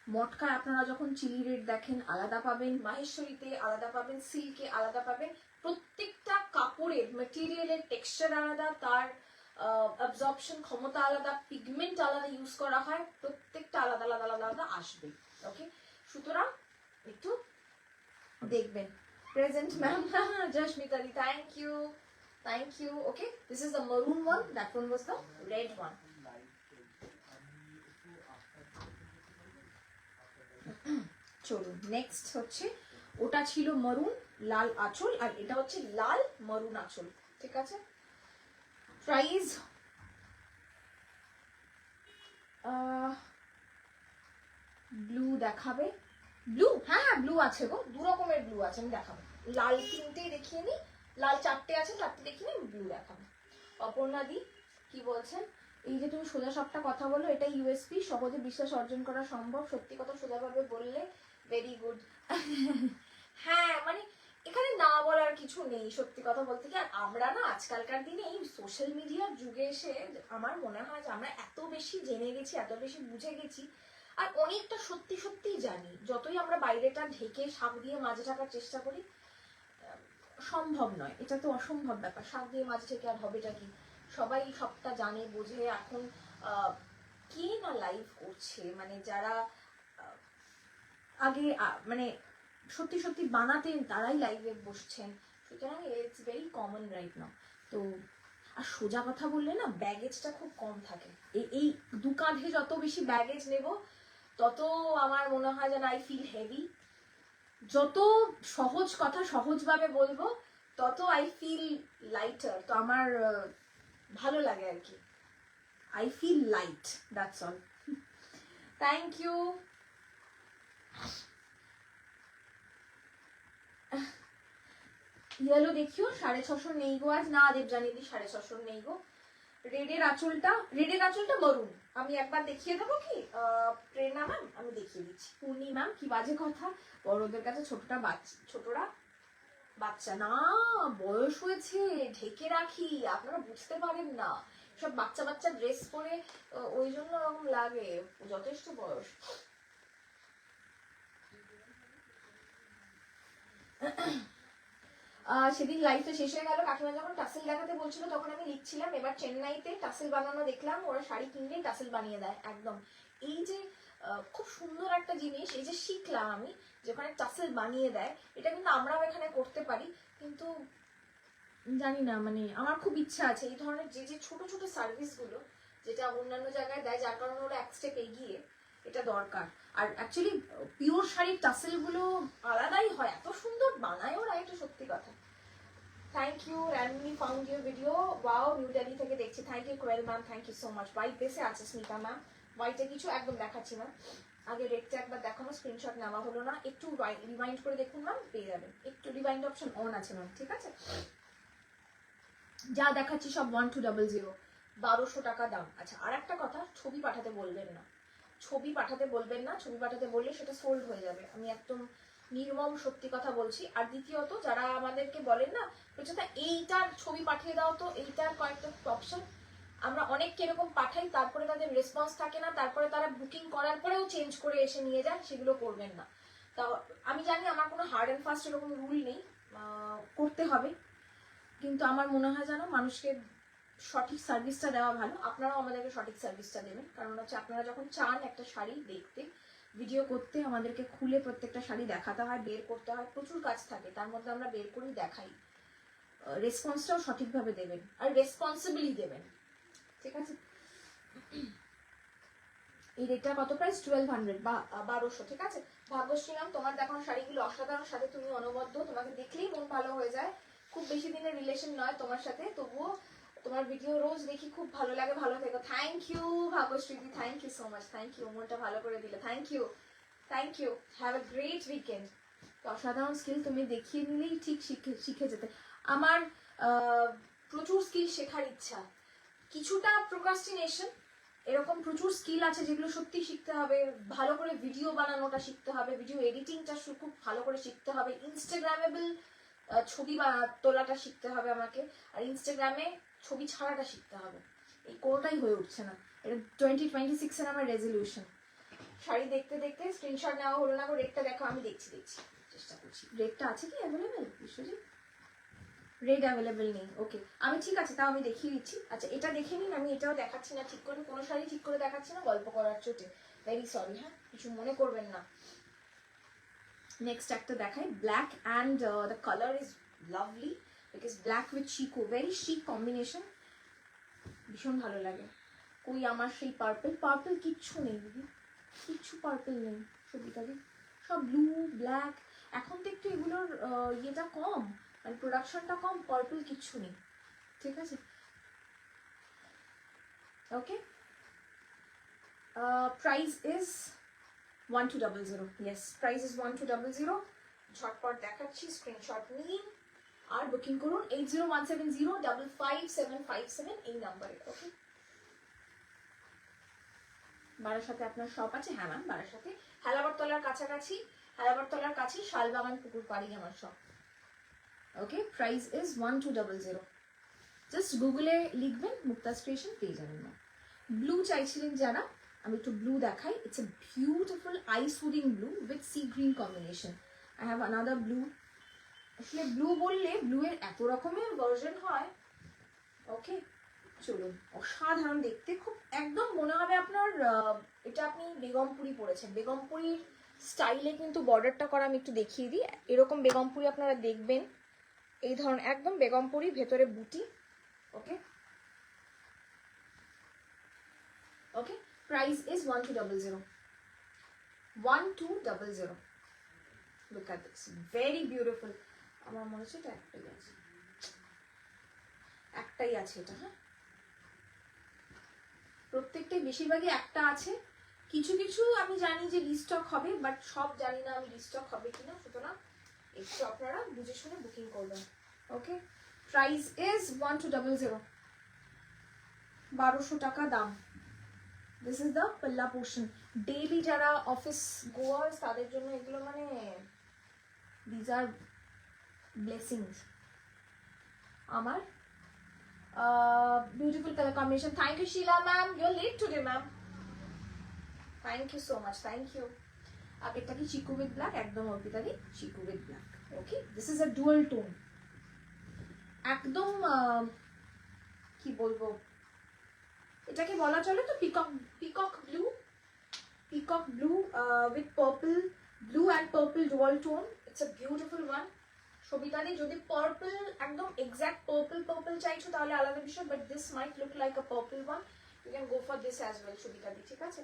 মটকায় আপনারা যখন চিলি রেড দেখেন আলাদা পাবেন, মাহেশ্বরীতে আলাদা পাবেন, সিল্কে আলাদা পাবেন। প্রত্যেকটা কাপড়ের মেটেরিয়ালের টেক্সচার আলাদা, তার অ্যাবজর্পশন ক্ষমতা আলাদা, পিগমেন্ট আলাদা ইউজ করা হয়, প্রত্যেকটা আলাদা আলাদা আলাদা আলাদা আসবে। ওকে, সুতরাং একটু দেখবেন। Present ma'am, Joshmitadi, thank you. Okay, this is the maroon one, that one was the red one. চলুন, নেক্সট হচ্ছে, ওটা ছিল মারুন লাল আঁচল, আর এটা হচ্ছে লাল মারুন আঁচল। ঠিক আছে, প্রাইস ব্লু দেখাবে? ব্লু, হ্যাঁ ব্লু আছে গো, দু রকমের ব্লু আছে, আমি দেখাবো। লাল 3টে দেখিয়ে নি, লাল 4টে আছে, 4টে দেখিয়ে নি, ব্লু দেখাবো। অপর্ণা দি কি বলছেন? এই যে তুমি সোজা সবটা কথা বলো, এটা ইউএসপি, সহজে বিশ্বাস অর্জন করা সম্ভব, সত্যি কথা সোজাভাবে বললে, ভেরি গুড। হ্যাঁ, মানে এখানে না বলার কিছু নেই, সত্যি কথা বলতে কি। আর আমরা না আজকালকার দিনে এই সোশ্যাল মিডিয়ার যুগে এসে আমার মনে হয় যে আমরা এত বেশি জেনে গেছি, এত বেশি বুঝে গেছি, আর অনেকটা সত্যি সত্যিই জানি। যতই আমরা বাইরেটা ঢেকে শাক দিয়ে মাঝে থাকার চেষ্টা করি, সম্ভব নয়, এটা তো অসম্ভব ব্যাপার। শাক দিয়ে মাঝে থেকে আর হবেটা কি? সবাই সবটা জানে বোঝে। এখন কে না লাইভ করছে, মানে যারা আগে মানে সত্যি সত্যি বানাতেন তারাই লাইভে বসছেন, সুতরাং it's very common right now. তো আর সোজা কথা বললে না, ব্যাগেজটা খুব কম থাকে। এই দু কাঁধে যত বেশি ব্যাগেজ নেব, তত আমার মনে হয় যেন আই ফিল হেভি। যত সহজ কথা সহজভাবে বলবো, তত আই ফিল লাইটার। তো আমার ভালো লাগে আর কি, I feel light, that's all. Thank you. Yellow দেখিও, 650 নেই গো আজ, না দেবজানি দি 650 নেই গো। রেডের আঁচলটা মরুন, আমি একবার দেখিয়ে দেবো কি প্রেরণা ম্যাম, আমি দেখিয়ে দিচ্ছি। পূর্ণি ম্যাম, কি বাজে কথা, বড়দের কাছে ছোটরা বাচ্চা না, বয়স হয়েছে, ঢেকে রাখি, আপনারা বুঝতে পারেন না, সব বাচ্চা বাচ্চা ড্রেস পরে, ওই জন্য এরকম লাগে, যথেষ্ট বয়স। সেদিন লাইফটা শেষ হয়ে গেল, কাকিমা যখন টাসেল দেখাতে বলছিল তখন আমি লিখছিলাম, এবার চেন্নাইতে টাসেল বানানো দেখলাম, ওরা শাড়ি কিনলেই টাসেল বানিয়ে দেয় একদম। এই যে খুব সুন্দর একটা জিনিস, এই যে শিখলাম আমি, যেখানে টাসেল বানিয়ে দেয়, এটা কিন্তু আমরাও এখানে করতে পারি, কিন্তু জানি না, মানে আমার খুব ইচ্ছা আছে এই ধরনের যে যে ছোট ছোট সার্ভিসগুলো যেটা অন্যান্য জায়গায় দেয়, যার কারণে ওরা এক স্টেপ এগিয়ে, এটা দরকার। আর অ্যাকচুয়ালি পিওর শাড়ির টাসেলগুলো আলাদাই হয়, এত সুন্দর বানায় ওরা, এটা সত্যি কথা। Thank you, randomly found your video, wow, New Delhi থেকে দেখছি, thank you Koel ma'am, thank you so much. Bike বেসে আছে স্মিতা ম্যাম, হোয়াইটে কিছু একদম দেখাচ্ছি ম্যাম। আগে রেডটা একবার দেখানো, স্ক্রিনশট নেওয়া হলো না, একটু রিমাইন্ড করে দেখুন ম্যাম, পেয়ে যাবেন। একটু রিমাইন্ড অপশন অন আছে ম্যাম, ঠিক আছে। যা দেখাচ্ছি সব 1200, 1200 টাকা দাম। আচ্ছা আর একটা কথা, ছবি পাঠাতে বলবেন না, ছবি পাঠাতে বলবেন না, ছবি পাঠাতে বললে সেটা সোল্ড হয়ে যাবে, আমি একদম নির্মম সত্যি কথা বলছি। আর দ্বিতীয়ত যারা আমাদেরকে বলেন না প্রচুরটা এইটার ছবি পাঠিয়ে দাও, তো এইটার কয়েকটা অপশন আমরা অনেককে এরকম পাঠাই, তারপরে তাদের রেসপন্স থাকে না, তারপরে তারা বুকিং করার পরেও চেঞ্জ করে এসে নিয়ে যান, সেগুলো করবেন না। তা আমি জানি আমার কোনো হার্ড অ্যান্ড ফাস্ট এরকম রুল নেই, করতে হবে, কিন্তু আমার মনে হয় যেন মানুষকে সঠিক সার্ভিসটা দেওয়া ভালো। আপনারাও আমাদেরকে সঠিক সার্ভিসটা দেবেন, কারণ হচ্ছে আপনারা যখন চান একটা শাড়ি দেখতে, ভিডিও করতে, আমাদেরকে খুলে প্রত্যেকটা শাড়ি দেখাতে হয়, বের করতে হয়, প্রচুর কাজ থাকে, তার মধ্যে আমরা বের করেই দেখাই। রেসপন্সটাও সঠিকভাবে দেবেন আর রেসপন্সিবলি দেবেন, ঠিক আছে। এই রেটটা কত প্রাইস? 1200 বা 1200, ঠিক আছে। ভাগ্যশ্রী নাম, তোমার দেখানো শাড়িগুলো অসাধারণ, সাথে তুমি অনবদ্য, তোমাকে দেখলেই মন ভালো হয়ে যায়। খুব বেশি দিনের রিলেশন নয় তোমার সাথে, তবুও তোমার ভিডিও রোজ দেখি, খুব ভালো লাগে, ভালো থেকো। Thank you Bhagyashree di, thank you so much, thank you, মনটা ভালো করে দিলে, thank you, thank you, have a great weekend. অসাধারণ স্কিল, তুমি দেখিয়ে নিলেই ঠিক শিখে যেতে। আমার প্রচুর স্কিল শেখার ইচ্ছা, কিছুটা প্রোক্রাস্টিনেশন, এরকম প্রচুর স্কিল আছে যেগুলো সত্যি শিখতে হবে। ভালো করে ভিডিও বানানোটা শিখতে হবে, ভিডিও এডিটিংটা খুব ভালো করে শিখতে হবে, ইনস্টাগ্রামেবল ছবি তোলাটা শিখতে হবে আমাকে, আর ইনস্টাগ্রামে ছবি ছাড়াটা শিখতে হবে। এই কোনোটাই হয়ে উঠছে না, এটা 2026-এর আমার রেজলিউশন। শাড়ি দেখতে দেখতে স্ক্রিনশট নেওয়া হলো না, রেটটা দেখো, আমি দেখছি চেষ্টা করছি। রেটটা আছে কি অ্যাভেলেবেল বিশ্বজিৎ? রেড অ্যাভেলেবেল নেই, ওকে, আমি ঠিক আছে, তাও আমি দেখিয়ে দিচ্ছি। আচ্ছা এটা দেখে নিন, আমি এটাও দেখাচ্ছি না ঠিক করে, কোনো শাড়ি ঠিক করে দেখাচ্ছি না গল্প করার চোটে, ভেরি সরি, হ্যাঁ কিছু মনে করবেন না। নেক্সট একটা দেখাই, black and the colour is lovely, because black with Shikoh, very শিক কম্বিনেশন, ভীষণ ভালো লাগে। কই আমার সেই পার্পল কিচ্ছু নেই দিদি, কিচ্ছু পার্পল নেই ছবিটাতে, সব ব্লু ব্ল্যাক। এখন তো একটু এগুলোর ইয়েটা কম, মানে প্রোডাকশনটা কম, পার্পল কিচ্ছু নেই, ঠিক আছে। Okay, price is 1200, yes price is 1200। ঝটপট দেখাচ্ছি, স্ক্রিনশট নিন আর বুকিং করুন 8017055757 এই নাম্বারে। ওকে, বারাসাতে আপনার শপ আছে? হ্যাঁ ম্যাম, বারাসাতে হেলাবরতলার কাছাকাছি, হেলাবরতলার কাছে শালবাগান পুকুর পাড়ি আমার shop. Okay, price is 1200, just গুগলে লিখবেন মুক্তাজ ক্রিয়েশন, পেয়ে যাবেন না। ব্লু চাইছিলেন যারা, আমি একটু ব্লু দেখাই, it's a beautiful I soothing blue with sea green combination. I have another blue. আসলে ব্লু বললে ব্লু এর এত রকমের ভার্জন হয়। ওকে, চলুন, অসাধারণ দেখতে, খুব একদম মনে হবে আপনার এটা আপনি বেগমপুরি পরেছেন, বেগমপুরির স্টাইলে কিন্তু বর্ডারটা করা। আমি একটু দেখিয়ে দিই, এরকম বেগমপুরি আপনারা দেখবেন, এই ধরনের একদম বেগমপুরি, ভেতরে বুটি। Okay, okay, price is 1200, 1200। Look at this, very beautiful. আমার মনে হচ্ছে এটা একটাই আছে এটা, হ্যাঁ প্রত্যেকটাই, বেশিরভাগই একটা আছে, কিছু কিছু আমি জানি যে রিস্টক হবে, বাট সব জানি না আমি রিস্টক হবে কিনা, সুতরাং একটু আপনারা বুঝে শুনে বুকিং করবেন। ওকে, প্রাইস ইজ 1200, 1200 টাকা দাম। This is the palla portion. Daily যারা অফিস গোয়ার্স তাদের জন্য এগুলো মানে দিজ আর ব্লেসিংস। আমার beautiful color combination. Thank you Sheila ma'am, you're late today ma'am, thank you so much, thank you. আগেরটা কি চিকু উইথ ব্ল্যাক, একদম অর্পিতাদি chikoo with black. Okay, this is a dual tone, একদম কি বলবো এটাকে বলা চলে তো peacock blue, peacock blue with purple, blue and purple dual tone, it's a beautiful one. সবিতাদি যদি পার্পল একদম এক্স্যাক্ট পার্পল চাইছো তাহলে আলাদা বিষয়, but this might look like a purple one, you can go for this as well সবিতাদি, ঠিক আছে।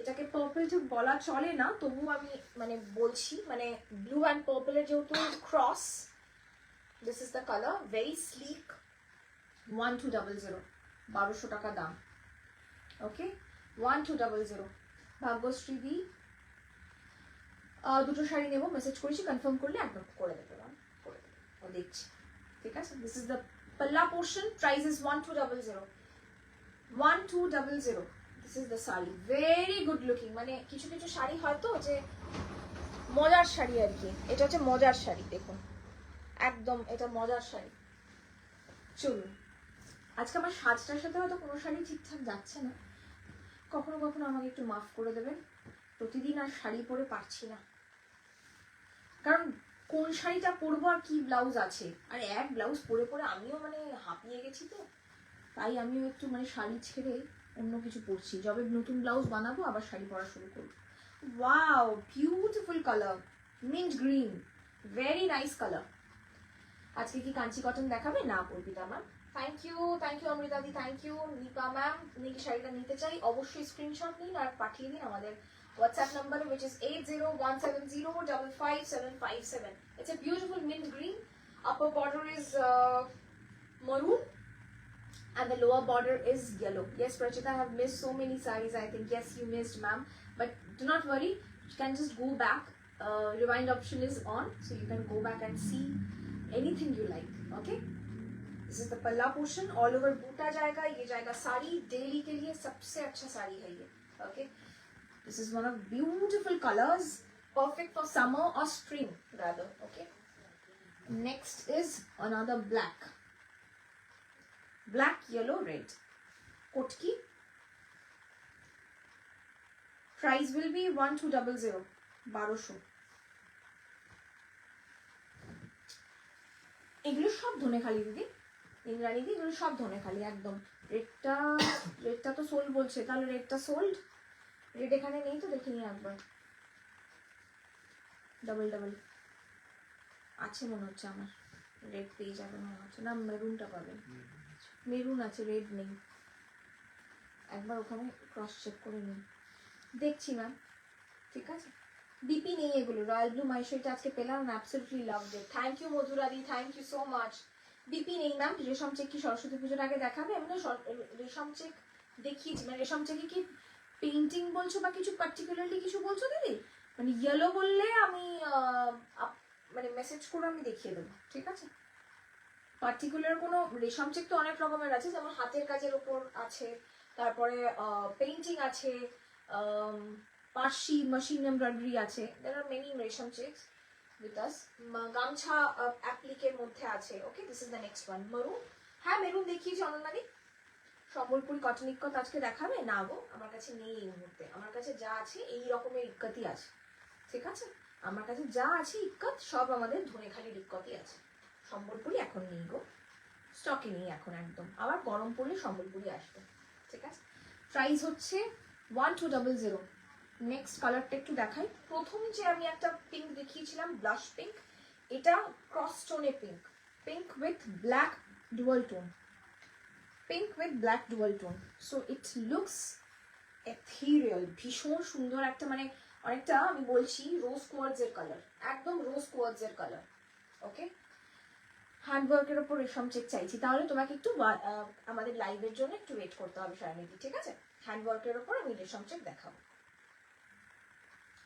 এটাকে পার্পল ঠিক বলা চলে না, তবুও আমি মানে বলছি, মানে ব্লু অ্যান্ড পার্পলের যেহেতু cross, this is the colour, very slick, 1200, 1200 টাকা দাম। ওকে, 1200 ভাগ্যশ্রী দি দুটো শাড়ি নেবো, মেসেজ করেছি, কনফার্ম করলে একদম করে দেবে ম্যাম, করে দেবে, ও দেখছি, ঠিক আছে। This is the palla portion, price is 1200 1200। This is the sari, very good looking. মানে কিছু কিছু শাড়ি হয়তো যে মজার শাড়ি আর কি, এটা হচ্ছে মজার শাড়ি, দেখুন একদম এটা মজার শাড়ি। চলুন, আজকে আমার সাজটার সাথে হয়তো কোনো শাড়ি ঠিকঠাক যাচ্ছে না, কখনো কখনো আমাকে একটু মাফ করে দেবেন। প্রতিদিন আর শাড়ি পরে পারছি না, কারণ কোন শাড়িটা পরবো আর কি ব্লাউজ আছে, আর এক ব্লাউজ পরে পরে আমিও মানে হাঁপিয়ে গেছি, তো তাই আমিও একটু মানে শাড়ি ছেড়ে অন্য কিছু পরছি। যবে নতুন ব্লাউজ বানাবো আবার শাড়ি পরা শুরু করবো। Wow, beautiful colour, mint green, very nice colour. আজকে কি কাঞ্চি কটন দেখাবে? না Purbita ma'am, thank you Amrita di, thank you Nipa ma'am. আপনি কি শাড়িটা নিতে চাই? অবশ্যই স্ক্রিনশট নিন আর পাঠিয়ে দিন আমাদের WhatsApp number, which is 8017055757. It's a beautiful mint green. Upper border is maroon and the lower border is yellow. Yes, Prachita, I have missed so many sarees. I think yes, you missed, ma'am. But do not worry, you can just go back. Rewind option is on, so you can go back and see anything you like. Okay. This is the palla portion. All over बूटा जाएगा, ये जाएगा sari, daily के लिए सबसे अच्छा साड़ी है ये. Okay. This is one of beautiful colors, perfect for summer or spring rather. Okay. Next is another black, yellow, red. Kotki. Price will be 1200. 1200. এগুলো সব ধনে খালি দিদি, ইন্দ্রাণী দি, এগুলো সব ধনে খালি একদম। রেডটা তো সোল্ড বলছে, তাহলে রেডটা সোল্ড। রেড এখানে নেই তো, দেখে নিই একবার। ডাবল আছে মনে হচ্ছে আমার, রেড পেয়ে যাবে মনে হচ্ছে, না মেরুনটা পাবেন, মেরুন আছে, রেড নেই। একবার ওখানে ক্রস চেক করে নিন, দেখছি ম্যাম, ঠিক আছে। বিপি নেই এগুলো, রয়্যাল ব্লু মাইশোটা আজকে পেলাম, absolutely loved it. Thank you মধুরাদি, thank you so much. BP নেই ম্যাম। রেশম চেক কি সরস্বতী পুজোর আগে দেখাবে? আমি রেশম চেক দেখিয়েছি, মানে রেশম চেকে কি পেইন্টিং বলছো বা কিছু পার্টিকুলারলি কিছু বলছো দিদি? মানে ইয়েলো বললে আমি মানে মেসেজ করে আমি দেখিয়ে দেবো, ঠিক আছে। পার্টিকুলার কোনো রেশম চেক তো অনেক রকমের আছে, যেমন হাতের কাজের ওপর আছে, তারপরে পেইন্টিং আছে, পার্সি মেশিন এমব্রয়ডারি আছে, there are many রেশম চেকস with us. গামছা অ্যাপ্লিকের মধ্যে আছে। Okay, this is the next one, maroon. হ্যাঁ, মেরুন দেখিয়েছি অনন্যাদি। সম্বলপুরি কটন ইক্কত আজকে দেখাবে? না গো, আমার কাছে নেই এই মুহূর্তে। আমার কাছে যা আছে এই রকমের ইক্কতই আছে, ঠিক আছে। আমার কাছে যা আছে ইক্কত সব আমাদের ধনেখালির ইক্কতই আছে, সম্বলপুরি এখন নেই গো, স্টকে নেই এখন একদম। আবার গরম পড়লে সম্বলপুরি আসবে, ঠিক আছে। প্রাইস হচ্ছে 1200। নেক্সট কালারটা একটু দেখাই। প্রথম যে আমি একটা পিঙ্ক দেখিয়েছিলাম, ব্লাশ পিঙ্ক, এটা ক্রস টোনে pink, pink with black dual tone, pink with black dual tone. So it looks ethereal, ভীষণ সুন্দর একটা, মানে অনেকটা আমি বলছি রোজ কোয়ার্টজের কালার, একদম রোজ কোয়ার্টজের কালার। ওকে, হ্যান্ডওয়ার্কের ওপর রেশম চেক চাইছি, তাহলে তোমাকে একটু আমাদের লাইভের জন্য একটু ওয়েট করতে হবে শায়নিদি, ঠিক আছে। হ্যান্ডওয়ার্কের ওপর আমি রেশম চেক দেখাবো।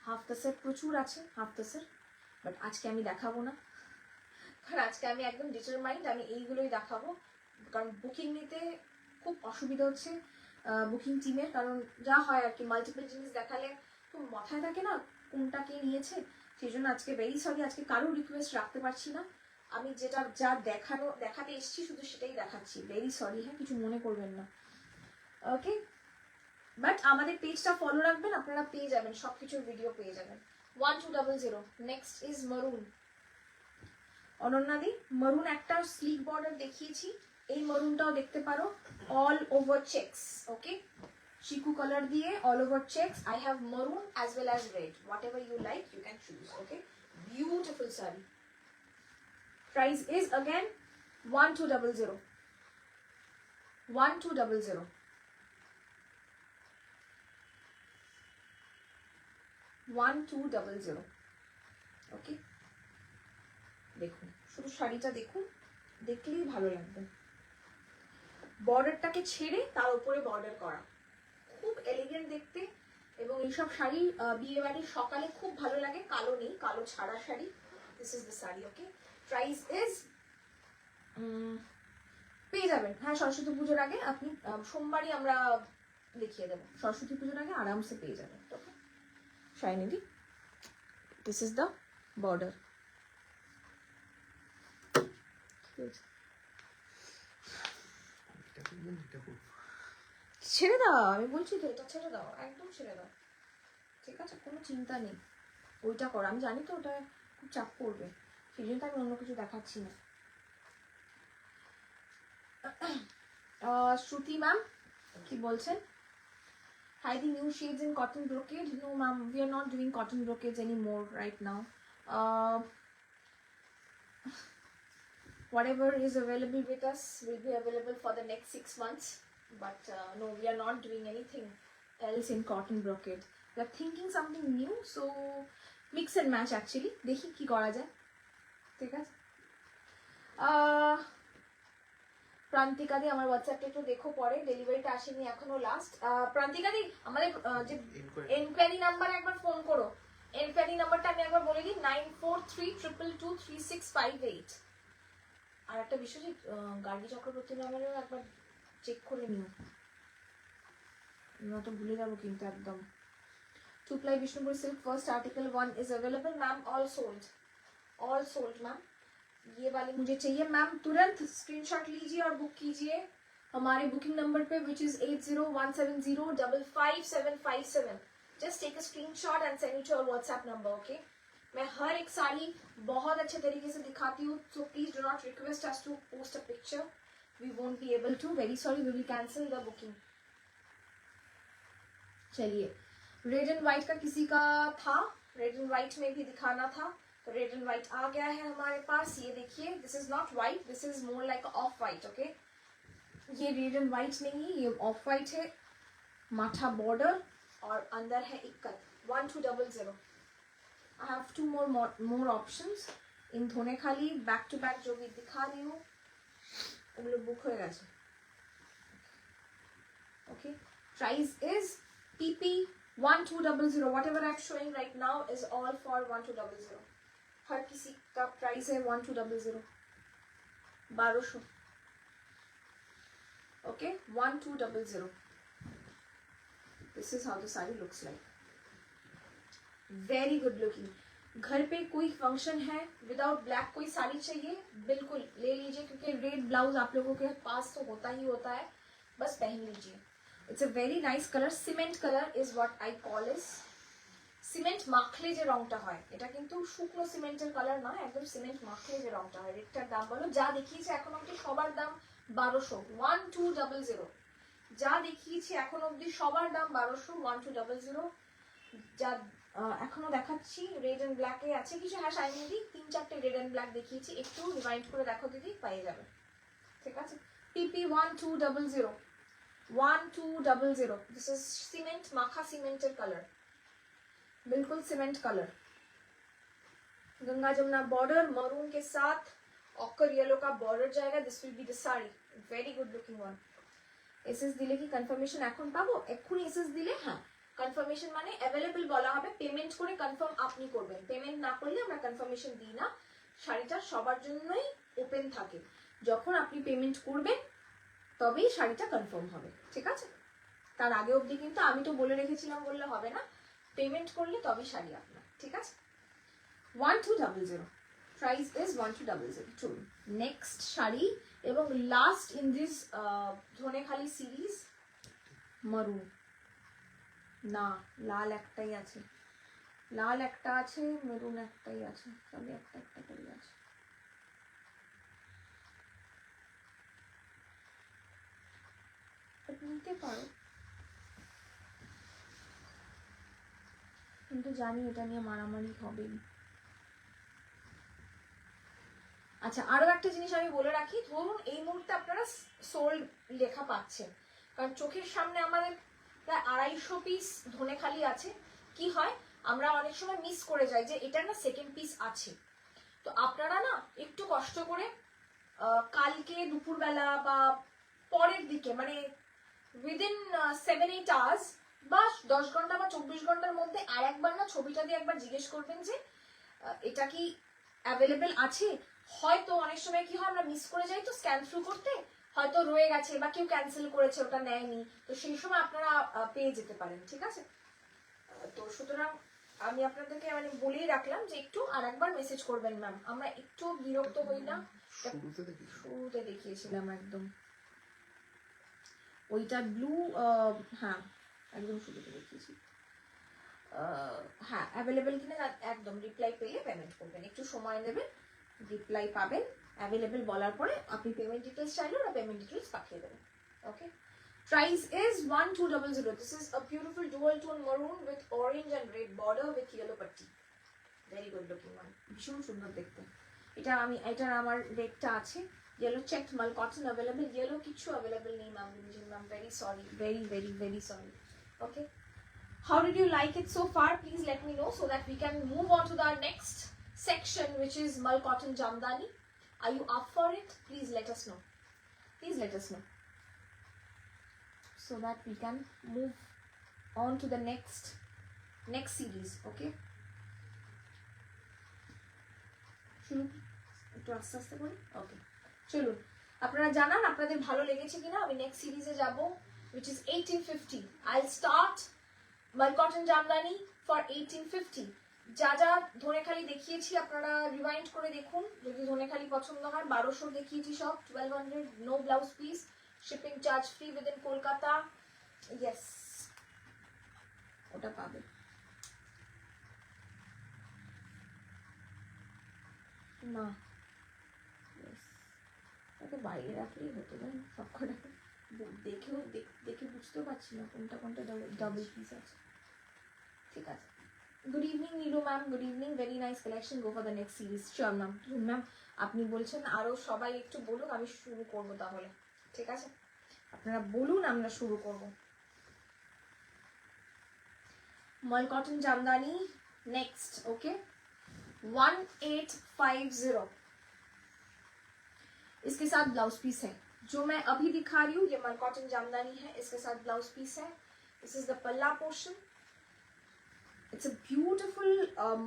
হাফ দ্য সেট প্রচুর আছে, হাফ দ্য সেট, বাট আজকে আমি দেখাবো না, কারণ আজকে আমি একদম ডিটারমাইন্ড, আমি এইগুলোই দেখাবো। কারণ বুকিং নিতে খুব অসুবিধা হচ্ছে বুকিং টিমের, কারণ যা হয় আর কি, মাল্টিপল জিনিস দেখালে তো মাথায় থাকে না কোনটা কে নিয়েছে, সেই জন্য আজকে ভেরি সরি, আজকে কারো রিকোয়েস্ট রাখতে পারছি না। আমি যা দেখাতে এসেছি শুধু সেটাই দেখাচ্ছি, ভেরি সরি, হ্যাঁ, কিছু মনে করবেন না। ওকে, বাট আমাদের পেজটা ফলো রাখবেন, আপনারা পেয়ে যাবেন, সবকিছুর ভিডিও পেয়ে যাবেন। 1200। নেক্সট ইজ মারুন। অনন্যাদি, মারুন একটা স্লিক বর্ডার দেখিয়েছি, এই মারুনটাও দেখতে পারো, all over checks. Okay, chikoo colour দিয়ে all over checks. I have maroon as well as red, whatever you like you can choose. Okay, beautiful sari. Price is again 1200, 1200। Okay, দেখুন, শুধু শাড়িটা দেখুন, দেখলেই ভালো লাগবে। বর্ডারটাকে ছেড়ে তার উপরে বর্ডার করা, খুব এলিগেন্ট দেখতে, এবং এইসব শাড়ি বিয়ে বাড়ির সকালে খুব ভালো লাগে। কালো নেই, কালো ছাড়া sari. This is the sari. Okay, price is পেয়ে যাবেন। হ্যাঁ, সরস্বতী পুজোর আগে আপনি সোমবারই আমরা দেখিয়ে দেবো। সরস্বতী পুজোর আগে আরামসে পেয়ে যাবেন। ওকে, শাইনিদি, দিস ইজ দ্য বর্ডার। ছেড়ে দাও, আমি বলছি তো, এটা ছেড়ে দাও, একদম ছেড়ে দাও, ঠিক আছে, কোনো চিন্তা নেই। ওইটা করো, আমি জানি তো ওটা খুব চাপ করবে, সেই জন্য তো আমি অন্য কিছু দেখাচ্ছি না। শ্রুতি ম্যাম কি বলছেন? Hi, the new shades in cotton brocade. No ma'am, we are not doing cotton brocades anymore right now. Whatever is available with us will be available for the next 6 months. But no, we are not doing anything else in cotton brocade. We are thinking something new, so mix and match actually. দেখি কি করা যায়, ঠিক আছে। প্রান্তিকা দি, আমার হোয়াটসঅ্যাপটা একটু দেখো পরে, ডেলিভারিটা আসেনি এখনো লাস্ট। প্রান্তিকা দি, আমাদের যে এনকোয়ারি নাম্বার একবার ফোন করো। এনকোয়ারি নাম্বারটা আমি একবার বলে দিই, 9432223658। আর একটা বিষয় যে গার্গী চক্রবর্তী নামেরও একবার চেক করে নিও, আমরা তো ভুলে যাবো কিন্তু একদম। Two ply Bishnupur silk first article 1 is available ma'am, all sold ma'am. ये वाली मुझे चाहिए मैम, तुरंत स्क्रीनशॉट लीजिए और बुक कीजिए हमारे बुकिंग नंबर पे, which is 8017055757। Just take a screenshot and send it to our WhatsApp number. Okay, मैं हर एक साड़ी बहुत अच्छे तरीके से दिखाती हूँ, so please do not request us to post a picture, we won't be able to, very sorry, we will cancel the booking. चलिए, रेड एंड व्हाइट का किसी का था, रेड एंड व्हाइट में भी दिखाना था, तो रेड एंड व्हाइट आ गया है हमारे पास। ये देखिए, this is not white, this is more like of white. Okay, ये रेड एंड व्हाइट नहीं है, ये ऑफ व्हाइट है, माथा बॉर्डर और अंदर है ikat 1200। I have 2 more options इन धोने खाली बैक टू बैक जो भी दिखा रही हूँ उन बुक हो गए। Okay, price is PP 1200। whatever I'm showing right now is all for 1200। हर किसी का प्राइस है 1200, 1200। Okay, 1200। This is how the sari looks like, very good looking. घर पे कोई फंक्शन है, विदाउट ब्लैक कोई साड़ी चाहिए, बिल्कुल ले लीजिए, क्योंकि रेड ब्लाउज आप लोगों के पास तो होता ही होता है, बस पहन लीजिए। It's a very nice colour, cement colour is what I call is. Cement মাখলে যে রংটা হয়, এটা কিন্তু শুকনো সিমেন্টের কালার না, একদম সিমেন্ট মাখলে যে রংটা হয়। রেটটার দাম বলো, যা দেখিয়েছে এখন অব্দি সবার দাম 1200, 1200। যা দেখিয়েছি এখন অব্দি সবার দাম 1200, 1200। যা এখনো দেখাচ্ছি রেড এন্ড ব্ল্যাকে আছে কিছু। হ্যাঁ শাইনিদি, 3-4টে রেড এন্ড ব্ল্যাক দেখিয়েছি, একটু রিমাইন্ড করে দেখো দিদি, পেয়ে যাবে, ঠিক আছে। PP 1200, 1200। दिस इज सीमेंट माखा, सीमेंटेर कलर, बिल्कुल cement colour. Ganga Jamuna border maroon के साथ ऑकर येलो का बॉर्डर जाएगा। This will be the sari, very good looking one. SS दिले की कन्फार्मेशन এখন পাবো, এক্ষুনি এসএস দিলে হ্যাঁ কনফার্মেশন মানে अवेलेबल বলা হবে, পেমেন্ট করে কনফার্ম আপনি করবেন, পেমেন্ট না করলে আমরা কনফার্মেশন দিই না। শাড়িটা সবার জন্যই ওপেন থাকে, যখন আপনি পেমেন্ট করবেন তবেই শাড়িটা কনফার্ম হবে, ঠিক আছে। তার আগে অবধি কিন্তু আমি তো বলে রেখেছিলাম বললে হবে না, পেমেন্ট করলে তবেই শাড়ি আপনার, ঠিক আছে। 1200, প্রাইস ইজ 1200। চলুন নেক্সট শাড়ি এবং last in this Dhaniakhali series, maroon না, লাল একটাই আছে, লাল একটা আছে, মেরুন একটাই আছে, সবই একটা একটা করে আছে। নিতে পারো, কিন্তু জানি এটা নিয়ে মারামারি হবেই। আচ্ছা, আরো একটা জিনিস আমি বলে রাখি, ধরুন এই মুহূর্তে আপনারা সোল্ড লেখা পাচ্ছেন, কারণ চোখের সামনে আমাদের প্রায় 250 পিস ধনেখালি আছে। কি হয়, আমরা অনেক সময় মিস করে যাই যে এটা না সেকেন্ড পিস আছে। তো আপনারা না একটু কষ্ট করে কালকে দুপুরবেলা বা পরের দিকে, মানে উইদিন 7-8 আওয়ার্স বা 10 ঘন্টা বা 24 ঘন্টার মধ্যে আর একবার না ছবিটা দিয়ে একবার জিজ্ঞেস করবেন যে এটা কি অ্যাভেলেবেল আছে। হয়তো অনেক সময় কি হয় আমরা মিস করে যাই তো স্ক্যান থ্রু করতে, হয়তো রয়ে গেছে বা কেউ ক্যান্সেল করেছে ওটা নেয়নি, তো সেই সময় আপনারা পেয়ে যেতে পারেন, ঠিক আছে। তো সুতরাং আমি আপনাদেরকে মানে বলেই রাখলাম যে একটু আর একবার মেসেজ করবেন ম্যাম, আমরা একটু বিরক্ত হই না। শুরুতে দেখিয়েছিলাম একদম ওইটা ব্লু, হ্যাঁ একদম শুরুতে দেখিয়েছি। হ্যাঁ অ্যাভেলেবেল কিনা একদম রিপ্লাই পেলে পেমেন্ট করবেন, একটু সময় নেবেন, রিপ্লাই পাবেন। অ্যাভেলেবেল বলার পরে আপনি পেমেন্ট ডিটেলস চাইলে ওরা পেমেন্ট ডিটেলস পাঠিয়ে দেবেন। ওকে, price is 1200. This is a beautiful dual tone maroon with orange and red border with yellow patti. Very good looking one, ভীষণ সুন্দর দেখতে। এটার আমার রেটটা আছে। yellow checked mal cotton available, yellow কিছু available নেই ma'am, ma'am very sorry, very very very sorry. Okay, how did you like it so far? Please let me know so that we can move on to the next section, which is mal cotton jamdani. Are you up for it? Please let us know. Please let us know so that we can move on to the next series. Okay, শুরু একটু আস্তে আস্তে করি। ওকে চলুন, আপনারা জানান আপনাদের ভালো লেগেছে কিনা। আমি নেক্সট সিরিজে যাব, which is 1850. I'll start mal cotton jamdani for 1850. যা যা ধনেখালি দেখিয়েছি আপনারা রিওয়াইন্ড করে দেখুন, যদি ধনেখালি পছন্দ হয়। 1200 দেখিয়েছি সব, 1200, no blouse piece, shipping charge free within Kolkata. Yes, ওটা পাবে। না ওটা বাইরে রাখলেই হতো, জানেন সব কটা দেখেও দেখে বুঝতেও পারছি না কোনটা কোনটা ডাবল পিস আছে। ঠিক আছে, good evening Nilu ma'am, good evening, very nice collection, go for the next series. Sure ma'am. Ma'am আপনি বলছেন আরও সবাই একটু বলুন, আমি শুরু করবো তাহলে, ঠিক আছে আপনারা বলুন আমরা শুরু করব। mal cotton jamdani next. Okay, 1850 इसके साथ ब्लाउज पीस है। जो मैं अभी दिखा रही हूँ ये mal cotton jamdani है, इसके साथ ब्लाउज पीस है। This is the palla portion. It's a beautiful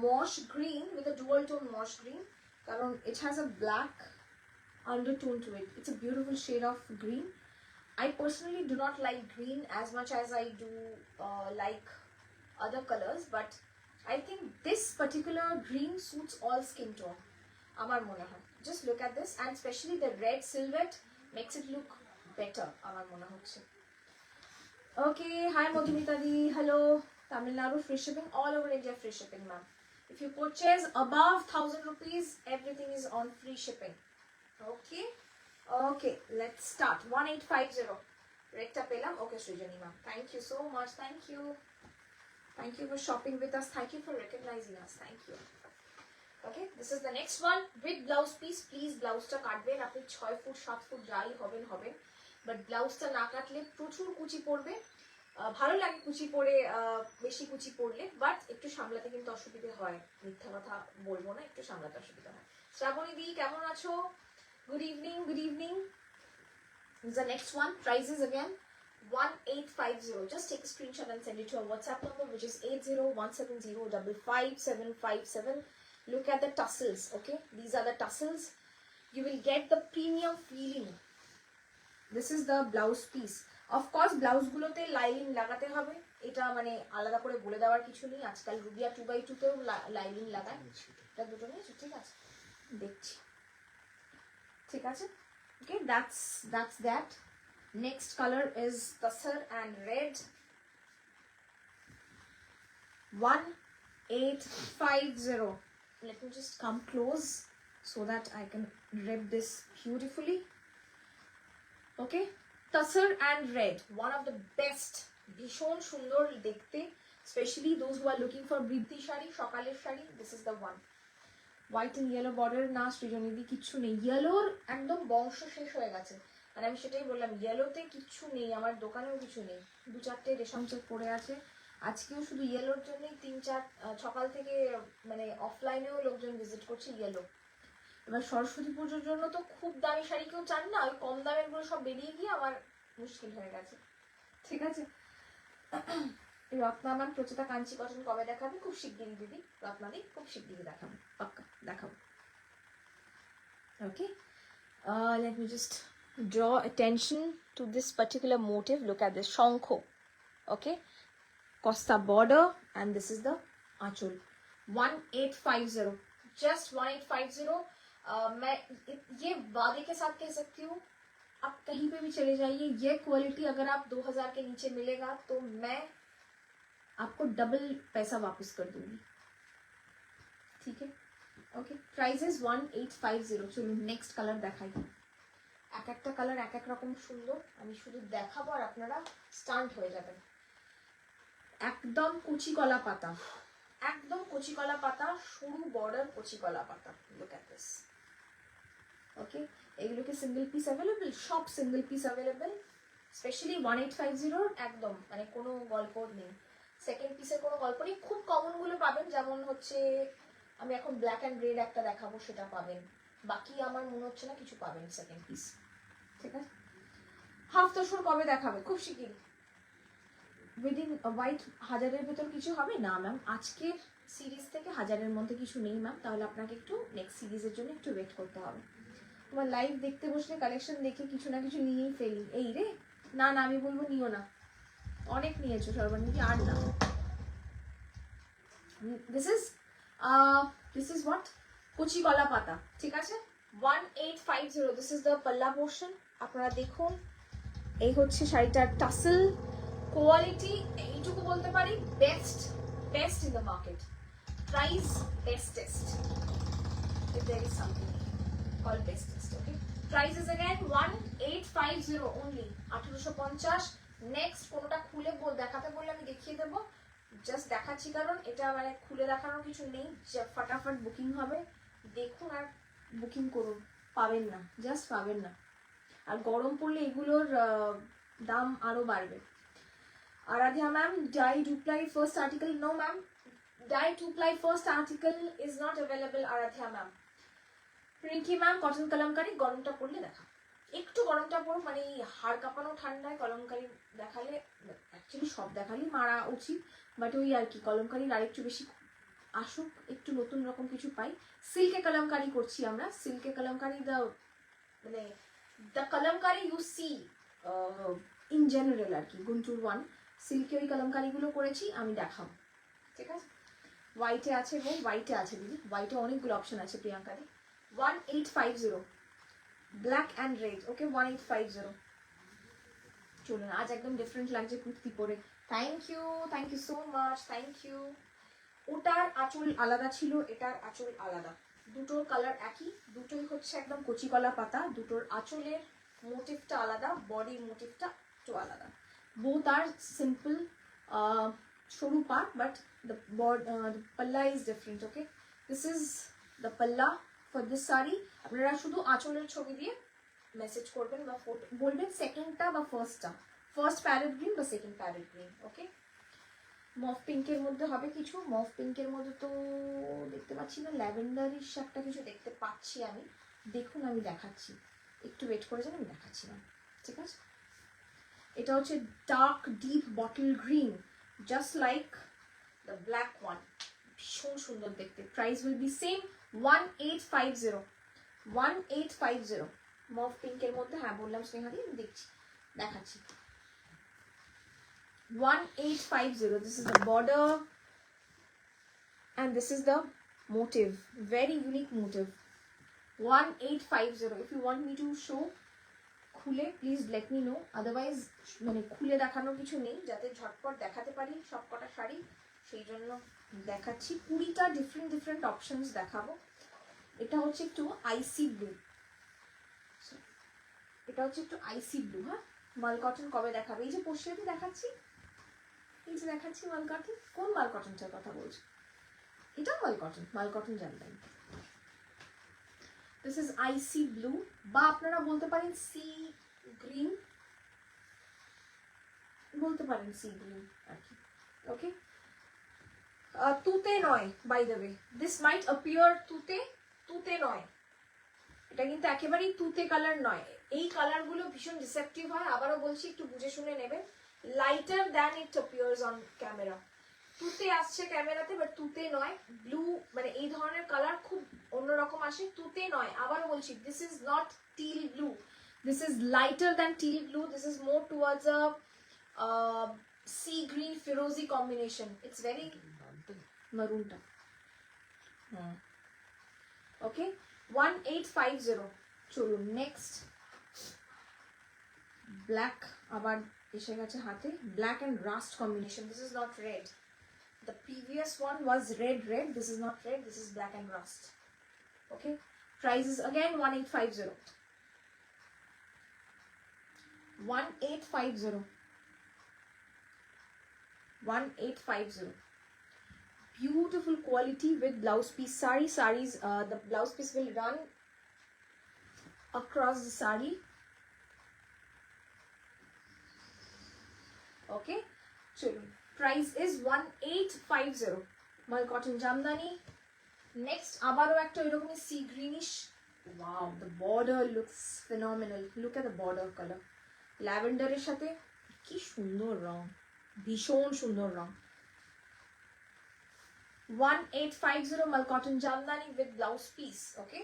mosh green with a dual tone mosh green. Karon it has a black undertone to it. It's a beautiful shade of green. I personally do not like green as much as I do like other colors, but I think this particular green suits all skin tone. Amar mone hoy, just look at this, and especially the red silhouette makes it look better. Amar mone hocche. Okay, hi Madhumita di, hello. Tamil Nadu free shipping, all over India free shipping ma'am. If you purchase above 1000 rupees, everything is on free shipping. Okay, okay, let's start. 1850 Rekta pelam. Okay Srijani ma'am, thank you so much, thank you for shopping with us, thank you for recognizing us, thank you. Okay, this is the next one with blouse piece. Please blouse ta katben apni 6 foot 7 foot যাই হবেন হবেন, but ব্লাউজটা না কাটলে প্রচুর কুচি পড়বে। ভালো লাগে কুচি পরে, বেশি কুচি পড়লে, বাট একটু সামলাতে কিন্তু অসুবিধা হয়, মিথ্যা কথা বলবো না, একটু সামলাতে অসুবিধা হয়। শ্রাবণী দি কেমন আছো? Good evening, good evening. The next one, prices again 1850. Just take a screenshot and send it to our WhatsApp number, which is 8017055757. Look at the tassels. Okay, these are the tassels. You will get the premium feeling. This is the blouse piece. Of course blouse গুলোতে লাইলিং লাগাতে হবে, এটা মানে আলাদা করে বলে দেওয়ার কিছু নেই। আজকাল রুবিয়া 2x2 তেও লাইলিং লাগায়। এটা দুটো নিয়েছো, ঠিক আছে দেখছি, ঠিক আছে। Okay, that's that. Next color is Tasar and red. 1850. Let me just come close so that I can rip this beautifully. Okay, Tasar and red, one of the best. Bishon সুন্দর দেখতে, especially those who are looking for বৃদ্ধি শাড়ি, সকালের শাড়ি. This is the one. White and yellow border না সৃজনীদি কিচ্ছু নেই, ইয়েলোর একদম বংশ শেষ হয়ে গেছে। মানে আমি সেটাই বললাম, ইয়েলোতে কিচ্ছু নেই, আমার দোকানেও কিছু নেই। 2-4টে রেশম চেক পড়ে আছে, আজকেও শুধু ইয়েলোর জন্যই 3-4 সকাল থেকে মানে অফলাইনেও লোকজন ভিজিট করছে ইয়েলো। এবার সরস্বতী পুজোর জন্য তো খুব দামি শাড়ি কেউ চান না, ওই কম দামের গুলো সব বেরিয়ে গিয়ে আমার মুশকিল হয়ে গেছে। ঠিক আছে। রত্না ম্যাম প্রচেতা কাঞ্চি কটন কবে দেখাবে? খুব শিগগিরই দিদি, রত্নাদি খুব শিগগিরই দেখাবো, পাক্কা দেখাবো। Okay, let me just draw attention to this particular motif. Look at this shankho. Okay, Costa border, and this is the achol. 1850, just 1850. मैं ये वादे के साथ कह सकती हूँ, आप कहीं पे भी चले जाइए, ये क्वालिटी अगर आप 2000 के नीचे मिलेगा तो मैं आपको डबल पैसा वापस कर दूंगी। ठीक है, ওকে। প্রাইস 1850। চলুন নেক্সট কালার দেখাই। এক একটা কালার এক এক রকম সুন্দর, আমি শুধু দেখাবো আর আপনারা স্টান্ট হয়ে যাবেন। একদম কচি কলা পাতা, একদম কচি কলা পাতা, সরু বর্ডার কচি কলা পাতা। Look at this. ওকে, এগুলোকে সিঙ্গেল পিস অ্যাভেলেবল, সব সিঙ্গেল পিস অ্যাভেলেবল। স্পেশালি 1850 একদম মানে কোনো গল্প নেই, সেকেন্ড পিসের কোনো গল্প নেই। খুব কমন গুলো পাবেন, যেমন হচ্ছে আমি এখন ব্ল্যাক অ্যান্ড রেড একটা দেখাবো, সেটা পাবেন। বাকি আমার মনে হচ্ছে না কিছু পাবেন সেকেন্ড পিস। ঠিক আছে, হাফ তোষর কবে দেখাবে? খুব শিগগিরই। উইদিন হোয়াইট হাজারের ভেতর কিছু হবে না ম্যাম, আজকের সিরিজ থেকে হাজারের মধ্যে কিছু নেই ম্যাম, তাহলে আপনাকে একটু নেক্সট সিরিজের জন্য একটু ওয়েট করতে হবে। তোমার লাইভ দেখতে বসলে কালেকশন দেখে কিছু না কিছু নিয়েই ফেলি। এই রে, না না আমি বলবো নিও না, অনেক নিয়েছো সর্বানিধি, আর না। দিস ইজ হোয়াট, কুচি কলা পাতা। ঠিক আছে, 1850। This is the palla portion. আপনারা দেখুন, এই হচ্ছে শাড়িটার টাসেল কোয়ালিটি। এইটুকু বলতে পারি best, best in the market. Price bestest, if there is something called bestest. Okay, price is again 1850 only, 1850। Next কোনটা খুলে দেখাতে বললে আমি দেখিয়ে দেবো, জাস্ট দেখাচ্ছি কারণ এটা মানে খুলে দেখানোর কিছু নেই, ফটাফট বুকিং হবে। দেখুন আর বুকিং করুন, পাবেন না, জাস্ট পাবেন না। আর গরম পড়লে এগুলোর দাম আরো বাড়বে। Aradhya ma'am, dye to ply first article? No ma'am, dye to ply first article is not available Aradhya ma'am. Rinki ma'am, cotton kalamkari গরমটা পড়লে দেখা, একটু গরমটা পড়ুক, মানে হাড় কাঁপানো ঠান্ডায় কলমকারি দেখালে, অ্যাকচুয়ালি সব দেখালেই মারা উচিত, বাট ওই আর কি, কলমকারির আরেকটু বেশি আসুক, একটু নতুন রকম কিছু পাই। সিল্কে কলমকারি করছি আমরা, সিল্কে কলমকারি মানে the kalamkari you see in general আর কি, গুন্টুর ওয়ান সিল্কে ওই কলমকারিগুলো করেছি, আমি দেখাবো। ঠিক আছে, হোয়াইটে আছে এবং হোয়াইটে আছে দিদি, হোয়াইটে অনেকগুলো অপশন আছে প্রিয়াঙ্কাদি। 1850 ব্ল্যাক অ্যান্ড রেড। ওকে, 1850। চলুন, আজ একদম ডিফারেন্ট লাগছে কুর্তি পরে। Thank you so much, thank you. ওটার আঁচল আলাদা ছিল, এটার আঁচল আলাদা, দুটোর কালার একই, দুটোই হচ্ছে একদম কচি কলা পাতা, দুটোর আঁচলের মোটিভটা আলাদা, বডির মোটিভটা একটু আলাদা। বোথ আর সিম্পল সরু পাট, but the palla is different. Okay, this is the palla for this saree. আপনারা শুধু আঁচলের ছবি দিয়ে মেসেজ করবেন বা ফটো বলবেন, সেকেন্ডটা বা ফার্স্টটা, ফার্স্ট প্যারেট গ্রিন বা সেকেন্ড প্যারেট গ্রিন। ওকে, মফ পিঙ্কের মধ্যে হবে কিছু, মফ পিঙ্কের মধ্যে তো দেখতে পাচ্ছি না, ল্যাভেন্ডারিশ একটা কিছু দেখতে পাচ্ছি আমি, দেখুন আমি দেখাচ্ছি, একটু ওয়েট করে যান, আমি দেখাচ্ছি না। ঠিক আছে, এটা হচ্ছে dark deep bottle green, just like the black one, ভীষণ সুন্দর দেখতে। Price will be same 1850, 1850। মফ পিঙ্কের মধ্যে, হ্যাঁ বললাম স্নেহাদি, আমি দেখছি দেখাচ্ছি। 1850, this is the border and this is the motive, very unique motive. 1850. if you want me to show খুলে please let me no, otherwise মানে খুলে দেখানোর কিছু নেই, যাতে ঝটপট দেখাতে পারি সব কটা শাড়ি, সেই জন্য দেখাচ্ছি। 20টা ডিফারেন্ট অপশনস দেখাবো। এটা হচ্ছে একটু আইসি ব্লু, এটা হচ্ছে একটু আইসি ব্লু। হ্যাঁ, মাল কটন কবে দেখাবে? এই যে পোস্টারটি দেখাচ্ছি, এই যে দেখাচ্ছি মাল কটন। কোন মাল কটনটার কথা বলছো? এটা মাল কটন জানবেন। দিস ইজ আইসি ব্লু, বা আপনারা বলতে পারেন সি গ্রিন, বলতে পারেন সি গ্রিন আর কি। ওকে, তুতে নয়, by the way, this might appear তুতে নয়, এটা কিন্তু একেবারেই তুতে কালার নয়। এই কালারগুলো ভীষণ ডিসেপটিভ হয়, আবারও বলছি একটু বুঝে শুনে নেবেন। Lighter than it appears on camera. তুতে আসছে ক্যামেরাতে, বাট তুতে নয়, ব্লু মানে এই ধরনের কালার খুব অন্যরকম আসে, তুতে নয়। আবারও বলছি, this is not teal blue, this is lighter than teal blue, this is more towards a sea green firozi combination. It's very maroon টা। ওকে 1850। চলুন নেক্সট, ব্ল্যাক আবার এসে গেছে হাতে, black and rust combination. This is not red, the previous one was red, this is not red, this is black and rust. Okay, price is again 1850, 1850, 1850. Beautiful quality with blouse piece. Saris, the blouse piece will run across the sari. Okay, chalo, price is 1850, mal cotton jamdani. Next abaro ekta erokom sea greenish. Wow, the border looks phenomenal. Look at the border color, lavender er sathe ki sundor rong, bhishon sundor rong. 1850 mal cotton jamdani with blouse piece. Okay,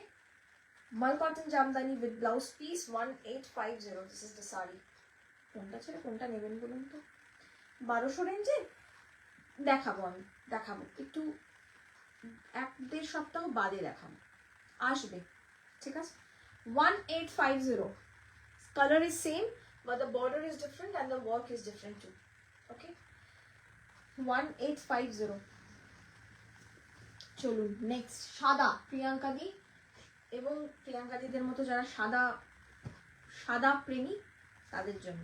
mal cotton jamdani with blouse piece, 1850. This is the sari. কোনটা ছেড়ে কোনটা নেবেন বলুন তো? 1200 রেঞ্জে দেখাবো, আমি দেখাবো একটু 1-1.5 সপ্তাহ বাদে দেখাবো, আসবে, ঠিক আছে? 1850, color is same but the border is different and the work is different too. Okay, 1850. চলুন নেক্সট, সাদা প্রিয়াঙ্কা দি এবং প্রিয়াঙ্কা দিদের মতো যারা সাদা সাদা প্রেমী তাদের জন্য।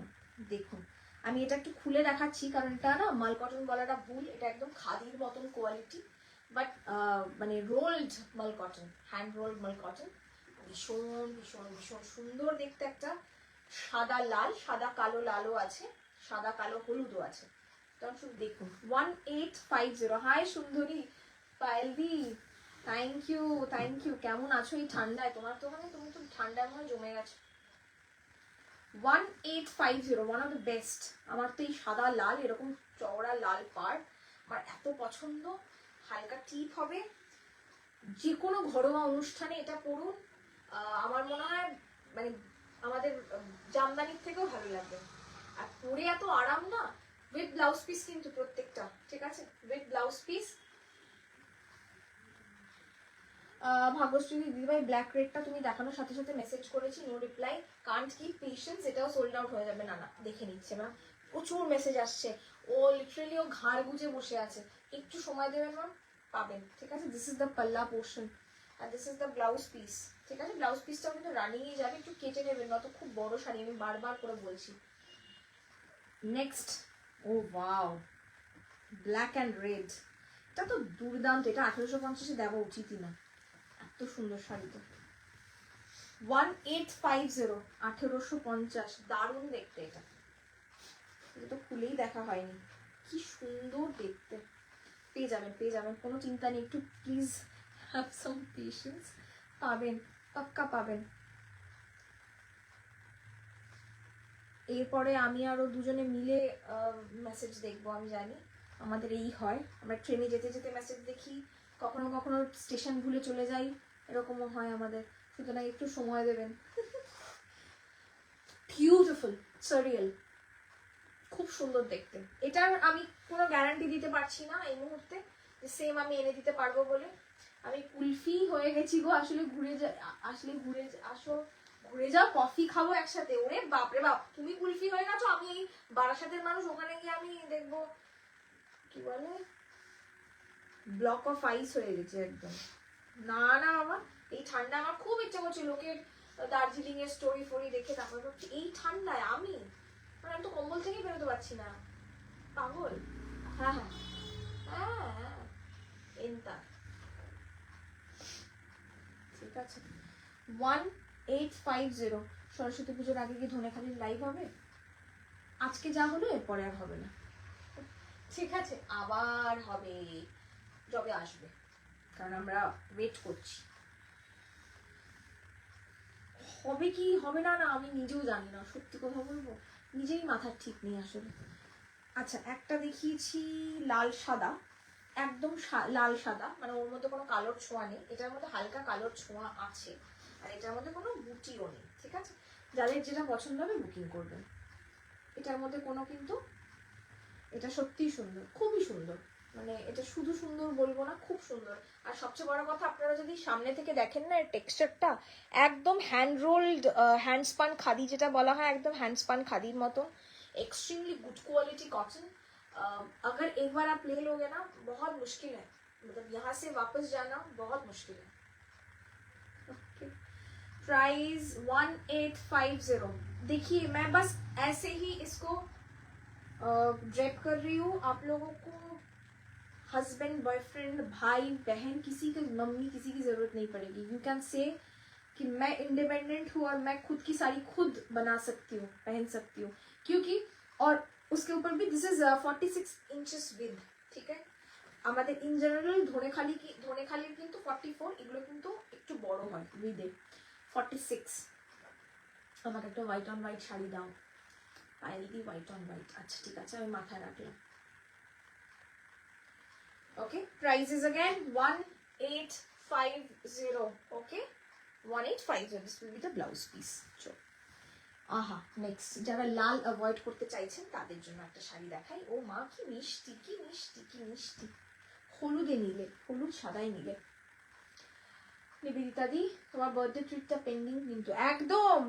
দেখুন আমি এটা একটু খুলে দেখাচ্ছি, কারণ এটা না মাল কটন বলাটা ভুল, এটা একদম খাদির মতন কোয়ালিটি, বাট মানে রোলড মাল কটন, হ্যান্ড রোলড মাল কটন। ভীষণ ভীষণ ভীষণ সুন্দর দেখতে, একটা সাদা লাল, সাদা কালো লালও আছে, সাদা কালো হলুদও আছে। তখন শুধু দেখুন 1850। হাই সুন্দরী পায়েলদি, থ্যাংক ইউ থ্যাংক ইউ। কেমন আছো এই ঠান্ডায়? তোমার তো মানে তুমি তো ঠান্ডায় মনে জমে গেছো। 1850, one of the best. আমার তো এই সাদা লাল এরকম চওড়া লাল পাড় আমার এত পছন্দ, হালকা টিপ হবে, যে কোনো ঘরোয়া অনুষ্ঠানে এটা পরুন, আমার মনে হয় মানে আমাদের জামদানির থেকেও ভালো লাগবে। আর পরে এত আরাম না, উইথ ব্লাউজ পিস কিন্তু প্রত্যেকটা, ঠিক আছে, উইথ ব্লাউজ পিস। ভাগ্যশ্রী দিদিভাই ব্ল্যাক রেডটা তুমি দেখানোর সাথে সাথে মেসেজ করেছি, no reply, can't keep patience, এটাও সোল্ড আউট হয়ে যাবে। না না দেখে নিচ্ছে ম্যাম, প্রচুর মেসেজ আসছে, ও লিটারেলি ও ঘাড় গুজে বসে আছে, একটু সময় দেবেন ম্যাম, পাবেন, ঠিক আছে? This is the palla portion আর this is the blouse piece, ঠিক আছে? ব্লাউজ পিসটাও কিন্তু রানিংয়ে যাবে, একটু কেটে নেবেন, নত খুব বড় শাড়ি, আমি বারবার করে বলছি। Next, oh wow, black and red, এটা তো দুর্দান্ত, এটা 1850-এ দেওয়া উচিতই না, এত সুন্দর শাড়িটা। 1850, 1850, দারুণ দেখতে এটা, এটা তো খুলেই দেখা হয়নি, কি সুন্দর দেখতে। পেয়ে যাবেন পেয়ে যাবেন, কোনো চিন্তা নেই, একটু প্লিজ হ্যাভ সাম পেশেন্স, পাবেন, পাক্কা পাবেন। এরপরে আমি আরো দুজনে মিলে মেসেজ দেখবো, আমি জানি আমাদের এই হয়, আমরা ট্রেনে যেতে যেতে মেসেজ দেখি, কখনো কখনো স্টেশন ভুলে চলে যাই, এরকমও হয় আমাদের, সুতরাং একটু সময় দেবেন। বিউটিফুল সারিয়াল, খুব সুন্দর দেখতে। এটার আমি কোনো গ্যারান্টি দিতে পারছি না এই মুহূর্তে যে সেম আমি এনে দিতে পারবো বলে, আমি কুলফি হয়ে গেছি গো, আসলে আসো ঘুরে যাও, কফি খাবো একসাথে। ওরে বাপরে বাপ, তুমি কুলফি হয়ে গেছো, আমি এই বারাসাতের মানুষ, ওখানে গিয়ে আমি দেখবো কি বলে ব্লক অফ আইস হয়ে গেছে একদম। না না বাবা, এই ঠান্ডা আমার খুব ইচ্ছা করছে লোকের দার্জিলিং এর স্টোরি ফোরি দেখে তারপর এই ঠান্ডায় আমি মানে আমি তো কম্বল থেকেই বেরোতে পারছি না, পাগল। হ্যাঁ হ্যাঁ হ্যাঁ হ্যাঁ এনতা, ঠিক আছে। 1850, সরস্বতী পুজোর আগে কি ধনেখালির লাইভ হবে? আজকে যা হলো এরপরে আর হবে না, ঠিক আছে? আবার হবে যবে আসবে, কারণ আমরা ওয়েট করছি। হবে কি হবে না না আমি নিজেও জানি না, সত্যি কথা বলবো নিজেই মাথার ঠিক নেই আসলে। আচ্ছা একটা দেখিয়েছি লাল সাদা, একদম লাল সাদা, মানে ওর মধ্যে কোনো কালোর ছোঁয়া নেই, এটার মধ্যে হালকা কালোর ছোঁয়া আছে, আর এটার মধ্যে কোনো বুটিও নেই, ঠিক আছে? যাদের যেটা পছন্দ হবে বুকিং করবেন। এটার মধ্যে কোনো কিন্তু, এটা সত্যিই সুন্দর, খুবই সুন্দর, মানে এটা শুধু সুন্দর বলবো না, খুব সুন্দর। আর সবচেয়ে বড় কথা, আপনারা যদি সামনে থেকে দেখেন না, এর টেক্সচারটা একদম hand ruled, hand span khadi যেটা বলা হয়, একদম হ্যান্ড স্পান খাদির মতন, एक्सट्रीमली गुड क्वालिटी कॉटन। अगर एक बार आप ले लोगे ना, बहुत मुश्किल है, मतलब यहाँ से वापस जाना बहुत मुश्किल है। प्राइस 1850। देखिए मैं बस ऐसे ही इसको ड्रेप कर रही हूँ, आप लोगों को हस्बैंड, बॉयफ्रेंड, भाई बहन, किसी की मम्मी, किसी की जरूरत नहीं पड़ेगी। यू कैन से कि मैं इंडिपेंडेंट हूँ और मैं खुद की साड़ी खुद बना सकती हूँ, पहन सकती हूँ, क्योंकि और उसके ऊपर भी दिस इज 46 इंचेस विद, ठीक है? আমাদের ইন জেনারেল ধনেখালির কিন্তু 44, এগুলো কিন্তু একটু বড় হয় উইদে 46। আমাকে একটা হোয়াইট অন হোয়াইট শাড়ি দাও, Payel di white on white. আচ্ছা ঠিক আছে, আমি মাথায় রাখলাম। Okay, price is again 1850। Okay, 1850, this will be the blouse piece. চলো, আহা নেক্সট, যারা লাল অ্যাভয়েড করতে চাইছেন তাদের জন্য একটা শাড়ি দেখাই। ও মা, কি মিষ্টি, কি মিষ্টি, কি মিষ্টি। হলুদে নিলে, হলুদ সাদাই নিলে। নিবেদিতা দি, তোমার বার্থডে ট্রিটটা পেন্ডিং কিন্তু একদম।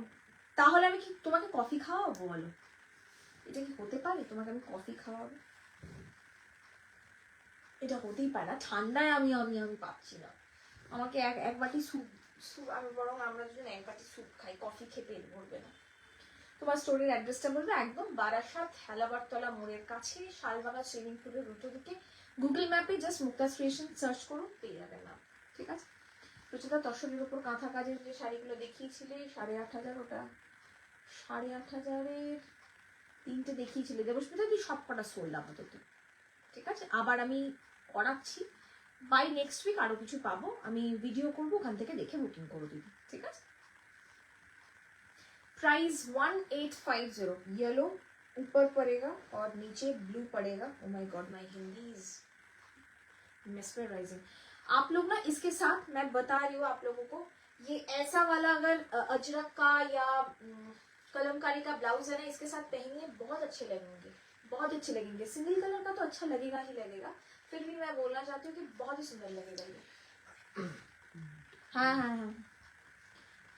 তাহলে আমি কি তোমাকে কফি খাওয়াবো বলো? এটা কি হতে পারে তোমাকে আমি কফি খাওয়াবো? এটা হতেই পারে না, ঠান্ডায় আমি আমি আমি পাচ্ছি না। আমাকে এক বাটি স্যুপ, আমি বরং আমরা দুজন এক বাটি স্যুপ খাই, কফি খেয়ে পেট ভরবে না। তোমার স্টোরের অ্যাড্রেসটা বলবে, একদম বারাসাত হেলাবারতলা মোড়ের কাছে, শালবাগা সুইমিং পুলের উল্টো দিকে। গুগল ম্যাপে জাস্ট মুক্তাস ক্রিয়েশন সার্চ করুন, পেয়ে যাবেন না, ঠিক আছে? রচিতা, তসরের উপর কাঁথা কাজের যে শাড়িগুলো দেখিয়েছিলে 8,500, ওটা 8,500-এর 3টে দেখিয়েছিলে দেবস্মিতা, তুই সব কটা সোল্ড আপাতত, ঠিক আছে? আবার আমি করাচ্ছি, বাই নেক্সট উইক আরো কিছু পাবো, আমি ভিডিও করবো, ওখান থেকে দেখে বুকিং করে দিবি, ঠিক আছে? प्राइस 1850। येलो ऊपर पड़ेगा और नीचे ब्लू पड़ेगा। Oh my God, my Hindi is mesmerising. आप लोग ना इसके साथ, मैं बता रही हूँ आप लोगों को, ये ऐसा वाला अगर अजरक का या कलमकारी का ब्लाउज है ना, इसके साथ पहनिए, बहुत अच्छे लगेंगे, बहुत अच्छे लगेंगे। सिंगल कलर का तो अच्छा लगेगा ही लगेगा, फिर भी मैं बोलना चाहती हूँ कि बहुत ही सुंदर लगेगा ये। हाँ हाँ हाँ,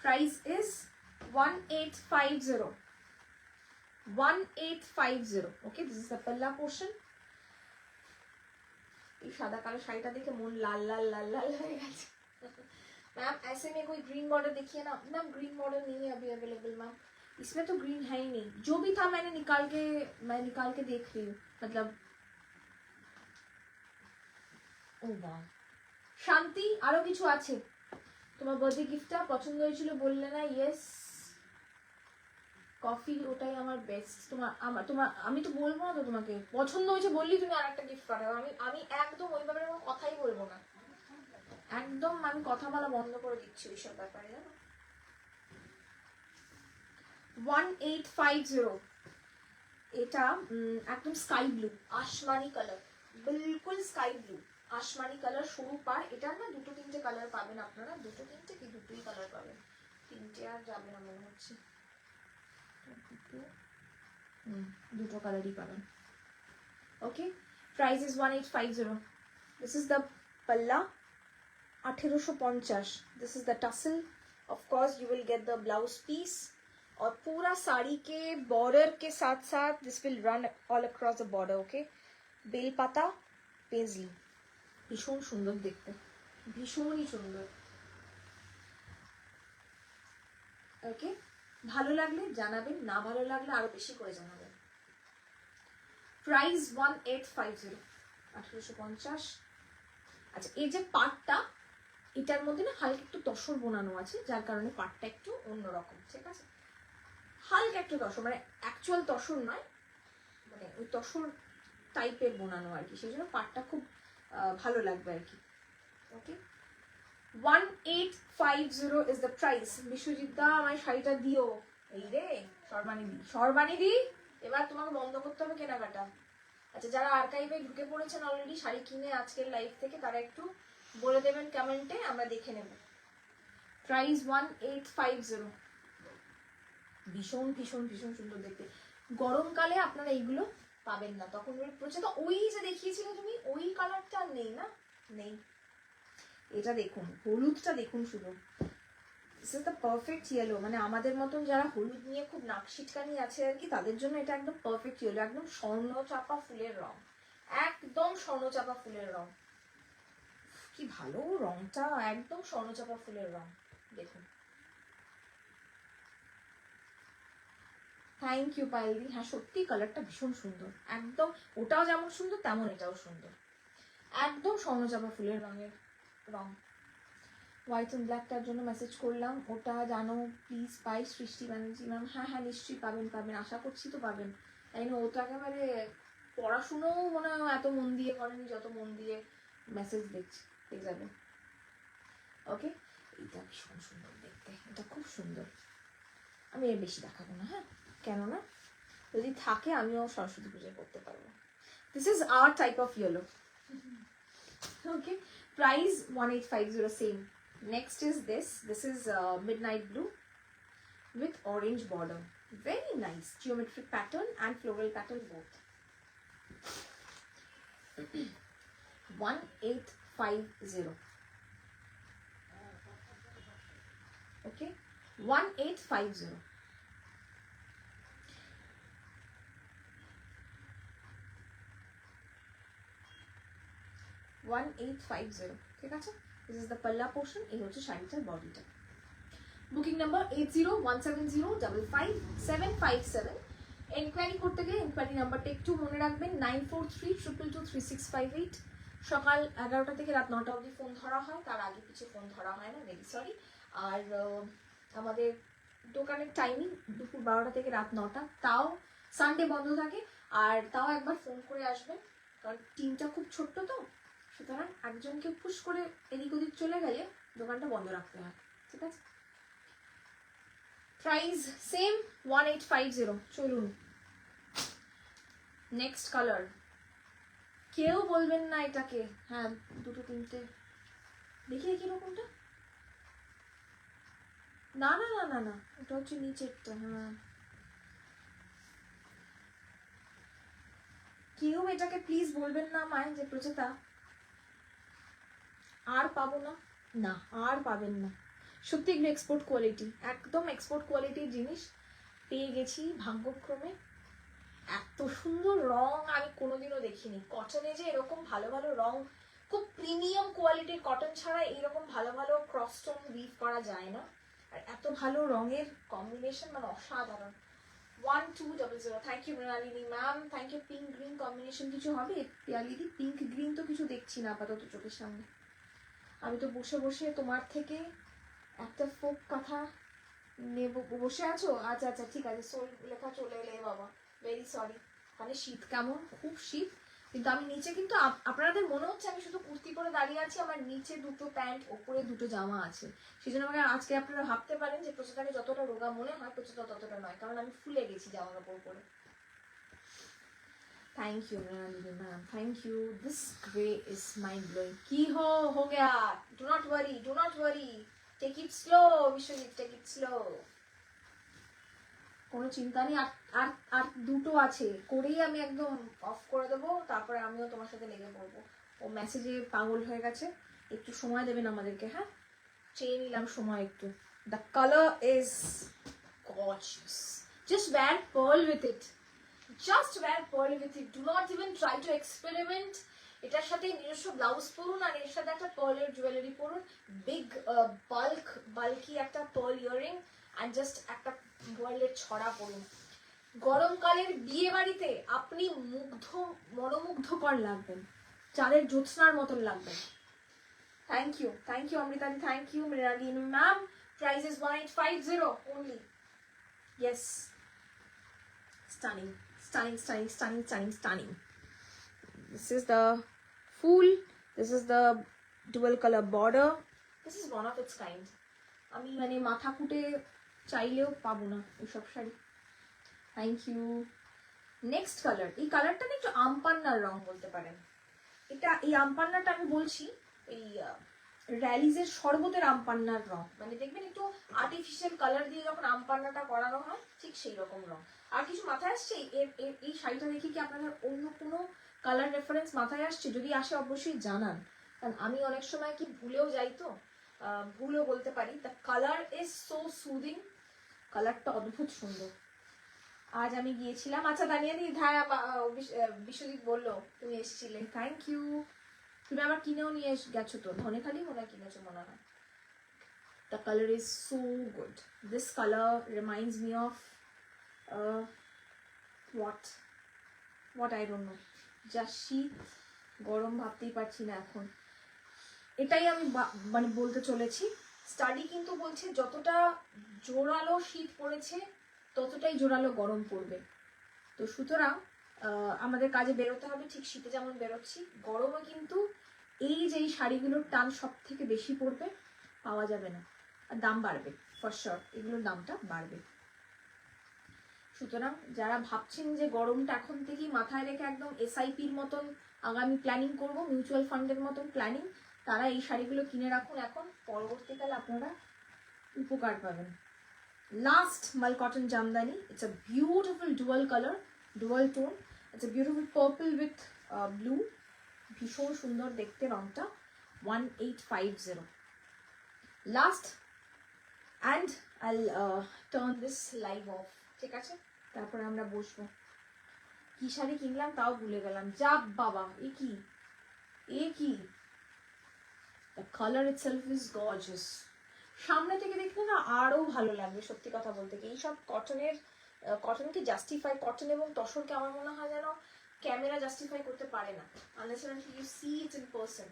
price is 1850। 1850। Okay, this is the पल्ला पोर्शन। ये सादा कालो शाड़ीटा देखे मन लाल लाल लाल लाल हয়ে গেছে। मैम ऐसे में कोई ग्रीन बॉर्डर देखिए ना। मैम ग्रीन बॉर्डर नहीं है अभी अवेलेबल मैम, इसमें तो ग्रीन है ही नहीं, जो भी था मैं निकाल के देख रही हूँ, मतलब। ও বাহ, শান্তি, আরো কিছু আছে? তোমার বার্থডে গিফটটা পছন্দ হয়েছিল বললে না? ইয়েস, কফি ওটাই আমার বেস্ট। তোমার আমি তো বলবো না তো, তোমাকে পছন্দ হয়েছে বললি তুমি আরেকটা গিফট পাঠাও। আমি একদম ওই ব্যাপারে কোনো কথাই বলবো না, একদম আমি কথা বলা বন্ধ করে দিচ্ছি ওইসব ব্যাপারে, জানো। 1850। এটা একদম স্কাই ব্লু, আসমানি কালার, বিলকুল স্কাই ব্লু আসমানি কালার, সরু পার। এটার না দুটো তিনটে কালার পাবেন আপনারা, দুটো তিনটে কি দুটোই কালার পাবেন, তিনটে আর যাবে না মনে হচ্ছে, দুটো কালারই পাবেন। Okay, price is 1850। This is the pallu, 1850। This is the tassel, of course you will get the blouse piece, और पूरा साड़ी के बॉर्डर के साथ साथ this will run all across the border. Okay, बेल पाता पेजली, भीषण सुंदर देखते, भीषण ही सुंदर। ओके, ভালো লাগলে জানাবেন, না ভালো লাগলে আরো বেশি করে জানাবেন। প্রাইস 1850, 1850। আচ্ছা, এই যে পাটটা, এটার মধ্যে না হালকা একটু তসর বোনানো আছে, যার কারণে পাটটা একটু অন্যরকম, ঠিক আছে? হালকা একটু তসর, মানে অ্যাকচুয়াল তসর নয়, মানে ওই তসর টাইপের বোনানো আর কি, সেই জন্য পাটটা খুব ভালো লাগবে আর কি। ওকে, 1850 is the price। বিশ্বজিৎ দা, আমার শাড়িটা দিও। এই রে সর্বাণী দি, এবার তোমাকে বন্ধ করতে হবে কেনাকাটা। আচ্ছা, যারা আর্কাইভে ঢুকে পড়েছেন অলরেডি শাড়ি কিনে আজকের লাইভ থেকে, তারা একটু বলে দেবেন কমেন্টে, আমরা দেখে নেব। প্রাইস 1850। ভীষণ ভীষণ ভীষণ সুন্দর দেখতে। গরমকালে আপনারা এইগুলো পাবেন না, তখন প্রচুর। ওই যে দেখিয়েছিলে তুমি, ওই কালারটা নেই না, নেই। এটা দেখুন, হলুদটা দেখুন শুধু, this is the perfect yellow. মানে আমাদের মতন যারা হলুদ নিয়ে খুব নাক ছিটকানি আছে আর কি, তাদের জন্য এটা একদম পারফেক্ট ইয়েলো। একদম স্বর্ণচাপা ফুলের রং, একদম স্বর্ণচাপা ফুলের রং। কি ভালো রংটা, একদম স্বর্ণচাপা ফুলের রং। দেখুন, থ্যাংক ইউ পায়েলদি। হ্যাঁ সত্যি কালারটা ভীষণ সুন্দর, একদম ওটাও যেমন সুন্দর তেমন এটাও সুন্দর, একদম স্বর্ণচাপা ফুলের রঙের রং। হোয়াইট অ্যান্ড ব্ল্যাকটার জন্য মেসেজ করলাম, ওটা জানো প্লিজ পাই সৃষ্টি ব্যানার্জি ম্যাম। হ্যাঁ হ্যাঁ নিশ্চয়ই পাবেন, পাবেন, আশা করছি তো পাবেন। তাই না, ও তো একেবারে পড়াশুনোও মনে হয় এত মন দিয়ে করেনি যত মন দিয়ে মেসেজ দেখছি, পেয়ে যাবেন। ওকে, এটা ভীষণ সুন্দর দেখতে, এটা খুব সুন্দর। আমি এর বেশি দেখাবো না, হ্যাঁ, কেননা যদি থাকে আমিও সরস্বতী পূজা করতে পারবো। This is our type of yellow. Okay, price 1850 same. Next is this. This is midnight blue with orange border. Very nice geometric pattern and floral pattern both. 1850. Okay, 1850. ঠিক আছে, this is the palla portion, এই হচ্ছে শাড়িটার বডিটা। Booking number 8017055757। Enquiry করতে গিয়ে enquiry নাম্বারটা একটু মনে রাখবেন, 9432223658। সকাল 11টা থেকে রাত 9টা অবধি ফোন ধরা হয়, তার আগে পিছিয়ে ফোন ধরা হয় না, ভেরি সরি। আর আমাদের দোকানের টাইমিং দুপুর 12টা থেকে রাত 9টা, তাও সানডে বন্ধ থাকে। আর তাও একবার ফোন করে আসবেন, কারণ টিমটা খুব ছোট্ট তো, সুতরাং একজনকে পুশ করে এদিক ওদিক চলে গেলে দোকানটা বন্ধ রাখতে হয়, ঠিক আছে। Price same 1850। চলুন নেক্সট কালার। কেউ বলবেন না এটাকে, হ্যাঁ দুটো তিনটে দেখি দেখি এরকমটা, না না না না না, এটা হচ্ছে নিচেরটা। হ্যাঁ, কেউ এটাকে প্লিজ বলবেন না মায় যে প্রচেতা আর পাবো না, না আর পাবেন না। সত্যি এগুলো এক্সপোর্ট কোয়ালিটি, একদম এক্সপোর্ট কোয়ালিটির জিনিস পেয়ে গেছি ভাগ্যক্রমে। এত সুন্দর রং আমি কোনোদিনও দেখিনি। কটনে যে এরকম ভালো ভালো রং, খুব প্রিমিয়াম কোয়ালিটির কটন ছাড়া এইরকম ভালো ভালো ক্রসস্টোন উইভ করা যায় না। আর এত ভালো রঙের কম্বিনেশন, মানে অসাধারণ। 1200। Thank you Mrinalini ma'am, thank you. Pink green combination কিছু হবে পিয়ালিদি? পিঙ্ক গ্রিন তো কিছু দেখছি না আপাতত চোখের সামনে। আমি তো বসে বসে তোমার থেকে একটা ফোক কথা নেব। বসে আছো? আচ্ছা আচ্ছা ঠিক আছে, সোল লেখা চলে এলে বাবা, ভেরি সরি। মানে শীত কেমন, খুব শীত। কিন্তু আমি নিচে কিন্তু আপনাদের মনে হচ্ছে আমি শুধু কুর্তি পরে দাঁড়িয়ে আছি, আমার নিচে দুটো প্যান্ট, ওপরে দুটো জামা আছে। সেই জন্য আমাকে আজকে আপনারা ভাবতে পারেন যে প্রচুরটাকে যতটা রোগা মনে হয়, প্রচুরটা ততটা নয়, কারণ আমি ফুলে গেছি জামা কাপড় পরে। Thank you ma'am, thank you. This grey is mind blowing. की हो गया? Do not worry, do not worry, take it slow Biswajit, take it slow. কোনো চিন্তা নেই, আর আর দুটো আছে, করেই আমি একদম অফ করে দেবো, তারপরে আমিও তোমার সাথে লেগে পড়বো। ও মেসেজে পাগল হয়ে গেছে, একটু সময় দেবেন আমাদেরকে, হ্যাঁ চেয়ে নিলাম সময় একটু। The colour is gorgeous, just wear pearl with it, just wear pearl with it, do not even try to experiment. এটার সাথে নিজস্ব ব্লাউজ পরুন, আর এর সাথে একটা পার্লের জুয়েলারি পরুন, বিগ বাল্কি একটা পার্ল ইয়ারিং, অ্যান্ড জাস্ট একটা পার্লের ছড়া পরুন। গরমকালের বিয়ে বাড়িতে আপনি মনোমুগ্ধকর লাগবেন, চাঁদের জ্যোৎস্নার মতন লাগবেন। থ্যাংক ইউ অমৃতাদি, thank you Mrinalini ma'am. Price is 1850 only. Yes, stunning, stunning, stunning, stunning, stunning, stunning. This is the full, this is the dual color border. This is one of its kind. আমি মানে মাথা কুটে চাইলেও পাবো না এসব শাড়ি। থ্যাংক ইউ নেক্সট কালার, এই কালারটা না একটু আমপান্নার রং বলতে পারেন। এটা এই আমপান্নাটা আমি বলছি এই র্যালিজের শরবতের আমপান্নার রং, মানে দেখবেন একটু আর্টিফিশিয়াল কালার দিয়ে যখন আমপান্নাটা করানো হয় ঠিক সেই রকম রং। আর কিছু মাথায় আসছে এই শাড়িটা দেখে কি আপনাদের অন্য কোনো কালার রেফারেন্স মাথায় আসছে? যদি আসে অবশ্যই জানান, কারণ আমি অনেক সময় কি ভুলেও যাই, তো ভুলও বলতে পারি। The colour is so soothing, কালারটা অদ্ভুত সুন্দর। আজ আমি গিয়েছিলাম, আচ্ছা দানিয়া দি ধায় বিশ্বজিৎ বললো তুমি এসেছিলে, থ্যাংক ইউ। তুমি আবার কিনেও নিয়ে গেছো তো, ধনেখালি মনে হয় কিনেছো মনে হয়। The color is so good. This color reminds me of what I don't know. যা শীত গরম ভাবতেই পারছি না এখন। এটাই আমি মানে বলতে চলেছি। স্টাডি কিন্তু বলছে যতটা জোরালো শীত পড়েছে ততটাই জোরালো গরম পড়বে। তো সুতরাং আমাদের কাজে বেরোতে হবে ঠিক শীতে যেমন বেরোচ্ছি, গরমে কিন্তু এই যে এই শাড়িগুলোর টান সব থেকে বেশি পড়বে, পাওয়া যাবে না, আর দাম বাড়বে ফর শিওর, এগুলোর দামটা বাড়বে। সুতরাং যারা ভাবছেন যে গরমটা এখন থেকেই মাথায় রেখে একদম এসআইপির মতন আগামী প্ল্যানিং করব, মিউচুয়াল ফান্ডের মতন প্ল্যানিং, তারা এই শাড়িগুলো কিনে রাখুন এখন, পরবর্তীকালে আপনারা উপকার পাবেন। লাস্ট মাল cotton Jamdani, it's a beautiful dual colour, dual tone, it's a beautiful purple with blue, ভীষণ সুন্দর দেখতে রংটা। 1850 লাস্ট, অ্যান্ড আইল টার্ন দিস লাইভ অফ, ঠিক আছে? তারপরে আমরা বসবো। কি শাড়ি কিনলাম তাও ভুলে গেলাম, যা বাবা, এ কি the colour itself is gorgeous. সামনে থেকে দেখলে না আরো ভালো লাগবে সত্যি কথা বলতে কি। এইসব কটনকে জাস্টিফাই, কটন এবং তসরকে আমার মনে হয় যেন ক্যামেরা জাস্টিফাই করতে পারে না, unless you see it in person.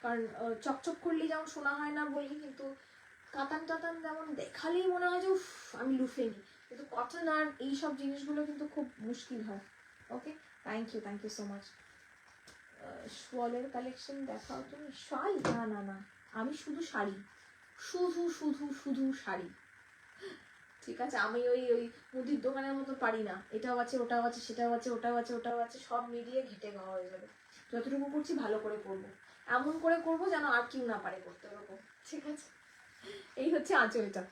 কারণ চকচক করলেই যেমন শোনা হয় না বলি, কিন্তু কাতান টাতান যেমন দেখালেই মনে হয় যে উফ আমি লুফে নিই, কিন্তু কটন আর এইসব জিনিসগুলো কিন্তু খুব মুশকিল হয়। Okay, thank you so much. শোয়ালের কালেকশন দেখাও তুমি। শাল না, আমি শুধু শাড়ি, শুধু শাড়ি, ঠিক আছে? আমি ওই মুদির দোকানের মতো পারি না, এটাও আছে ওটাও আছে সেটাও আছে ওটাও আছে, সব মিলিয়ে ঘেটে খাওয়া হয়ে যাবে। যতটুকু করছি ভালো করে করবো, এমন করে করবো যেন আর কেউ না পারে করতে, ওরকম, ঠিক আছে? এই হচ্ছে আঁচলটা।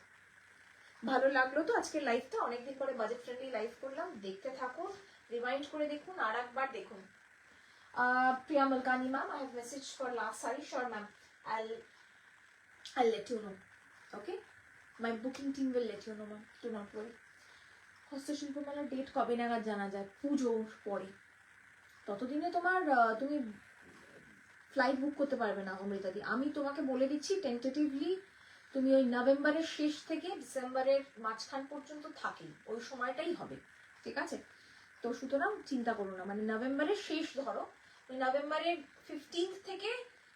ভালো লাগলো তো আজকের লাইভটা, অনেকদিন পরে বাজেট ফ্রেন্ডলি লাইভ করলাম, দেখতে থাকুন, রিমাইন্ড করে দেখুন, আর একবার দেখুন। Priya Malkani ma'am, I have messaged for last sari. Sure ma'am, I'll let you know. Okay, my booking team will let you know ma'am, do not worry. হস্তশিল্প মেলার date কবে নাগাদ জানা যায়? পুজোর পরে। ততদিনে তুমি ফ্লাইট বুক করতে পারবে না অমৃতাদি, আমি তোমাকে বলে দিচ্ছি টেন্টেটিভলি তুমি ওই নভেম্বরের শেষ থেকে ডিসেম্বরের মাঝখান পর্যন্ত থাকি, ওই সময়টাই হবে, ঠিক আছে? তো সুতরাং চিন্তা করো না, মানে নভেম্বরের শেষ ধরো, ওই নভেম্বরের 15 থেকে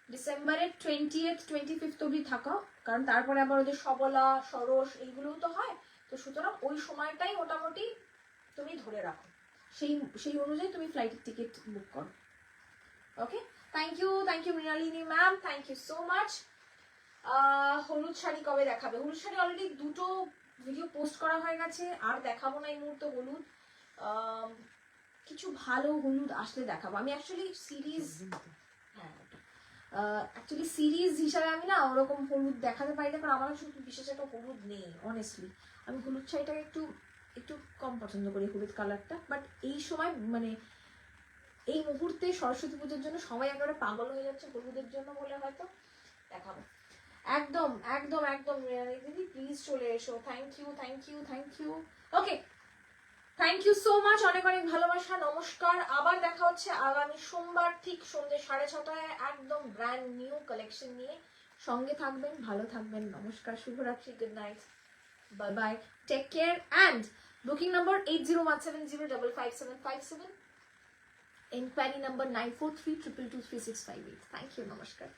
ডিসেম্বরের 25 অবধি থাকা, কারণ তারপরে আবার ওদের সবলা সরস এইগুলোও তো হয়। তো সুতরাং ওই সময়টাই মোটামুটি তুমি ধরে রাখো, সেই অনুযায়ী তুমি ফ্লাইটের টিকিট বুক করো। Okay, thank you Mrinalini ma'am, thank you so much. হলুদ শাড়ি কবে দেখাবে? হলুদ শাড়ি অলরেডি 2টো ভিডিও পোস্ট করা হয়ে গেছে, আর দেখাবো না এই মুহূর্তে হলুদ। কিছু ভালো হলুদ আসলে দেখাবো। আমি অ্যাকচুয়ালি সিরিজ হিসাবে আমি না ওরকম হলুদ দেখাতে পারি না, কারণ আমার শুধু বিশেষ একটা হলুদ নেই অনেস্টলি। আমি হলুদ শাড়িটাকে একটু কম পছন্দ করি, হলুদ কালারটা। বাট এই সময় মানে এই মুহূর্তে সরস্বতী পুজোর জন্য সবাই একেবারে পাগল হয়ে যাচ্ছে হলুদের জন্য বলে হয়তো দেখাবো। একদম দিদি প্লিজ চলে এসো। Thank you. Okay, thank you so much, অনেক ভালোবাসা, নমস্কার। আবার দেখা হচ্ছে আগামী সোমবার ঠিক সন্ধ্যে 6:30টায় একদম ব্র্যান্ড নিউ কালেকশন নিয়ে। সঙ্গে থাকবেন, ভালো থাকবেন, নমস্কার, শুভরাত্রি, good night, bye bye, take care. And booking number 8017055757, inquiry number 9432232658. Thank you, নমস্কার।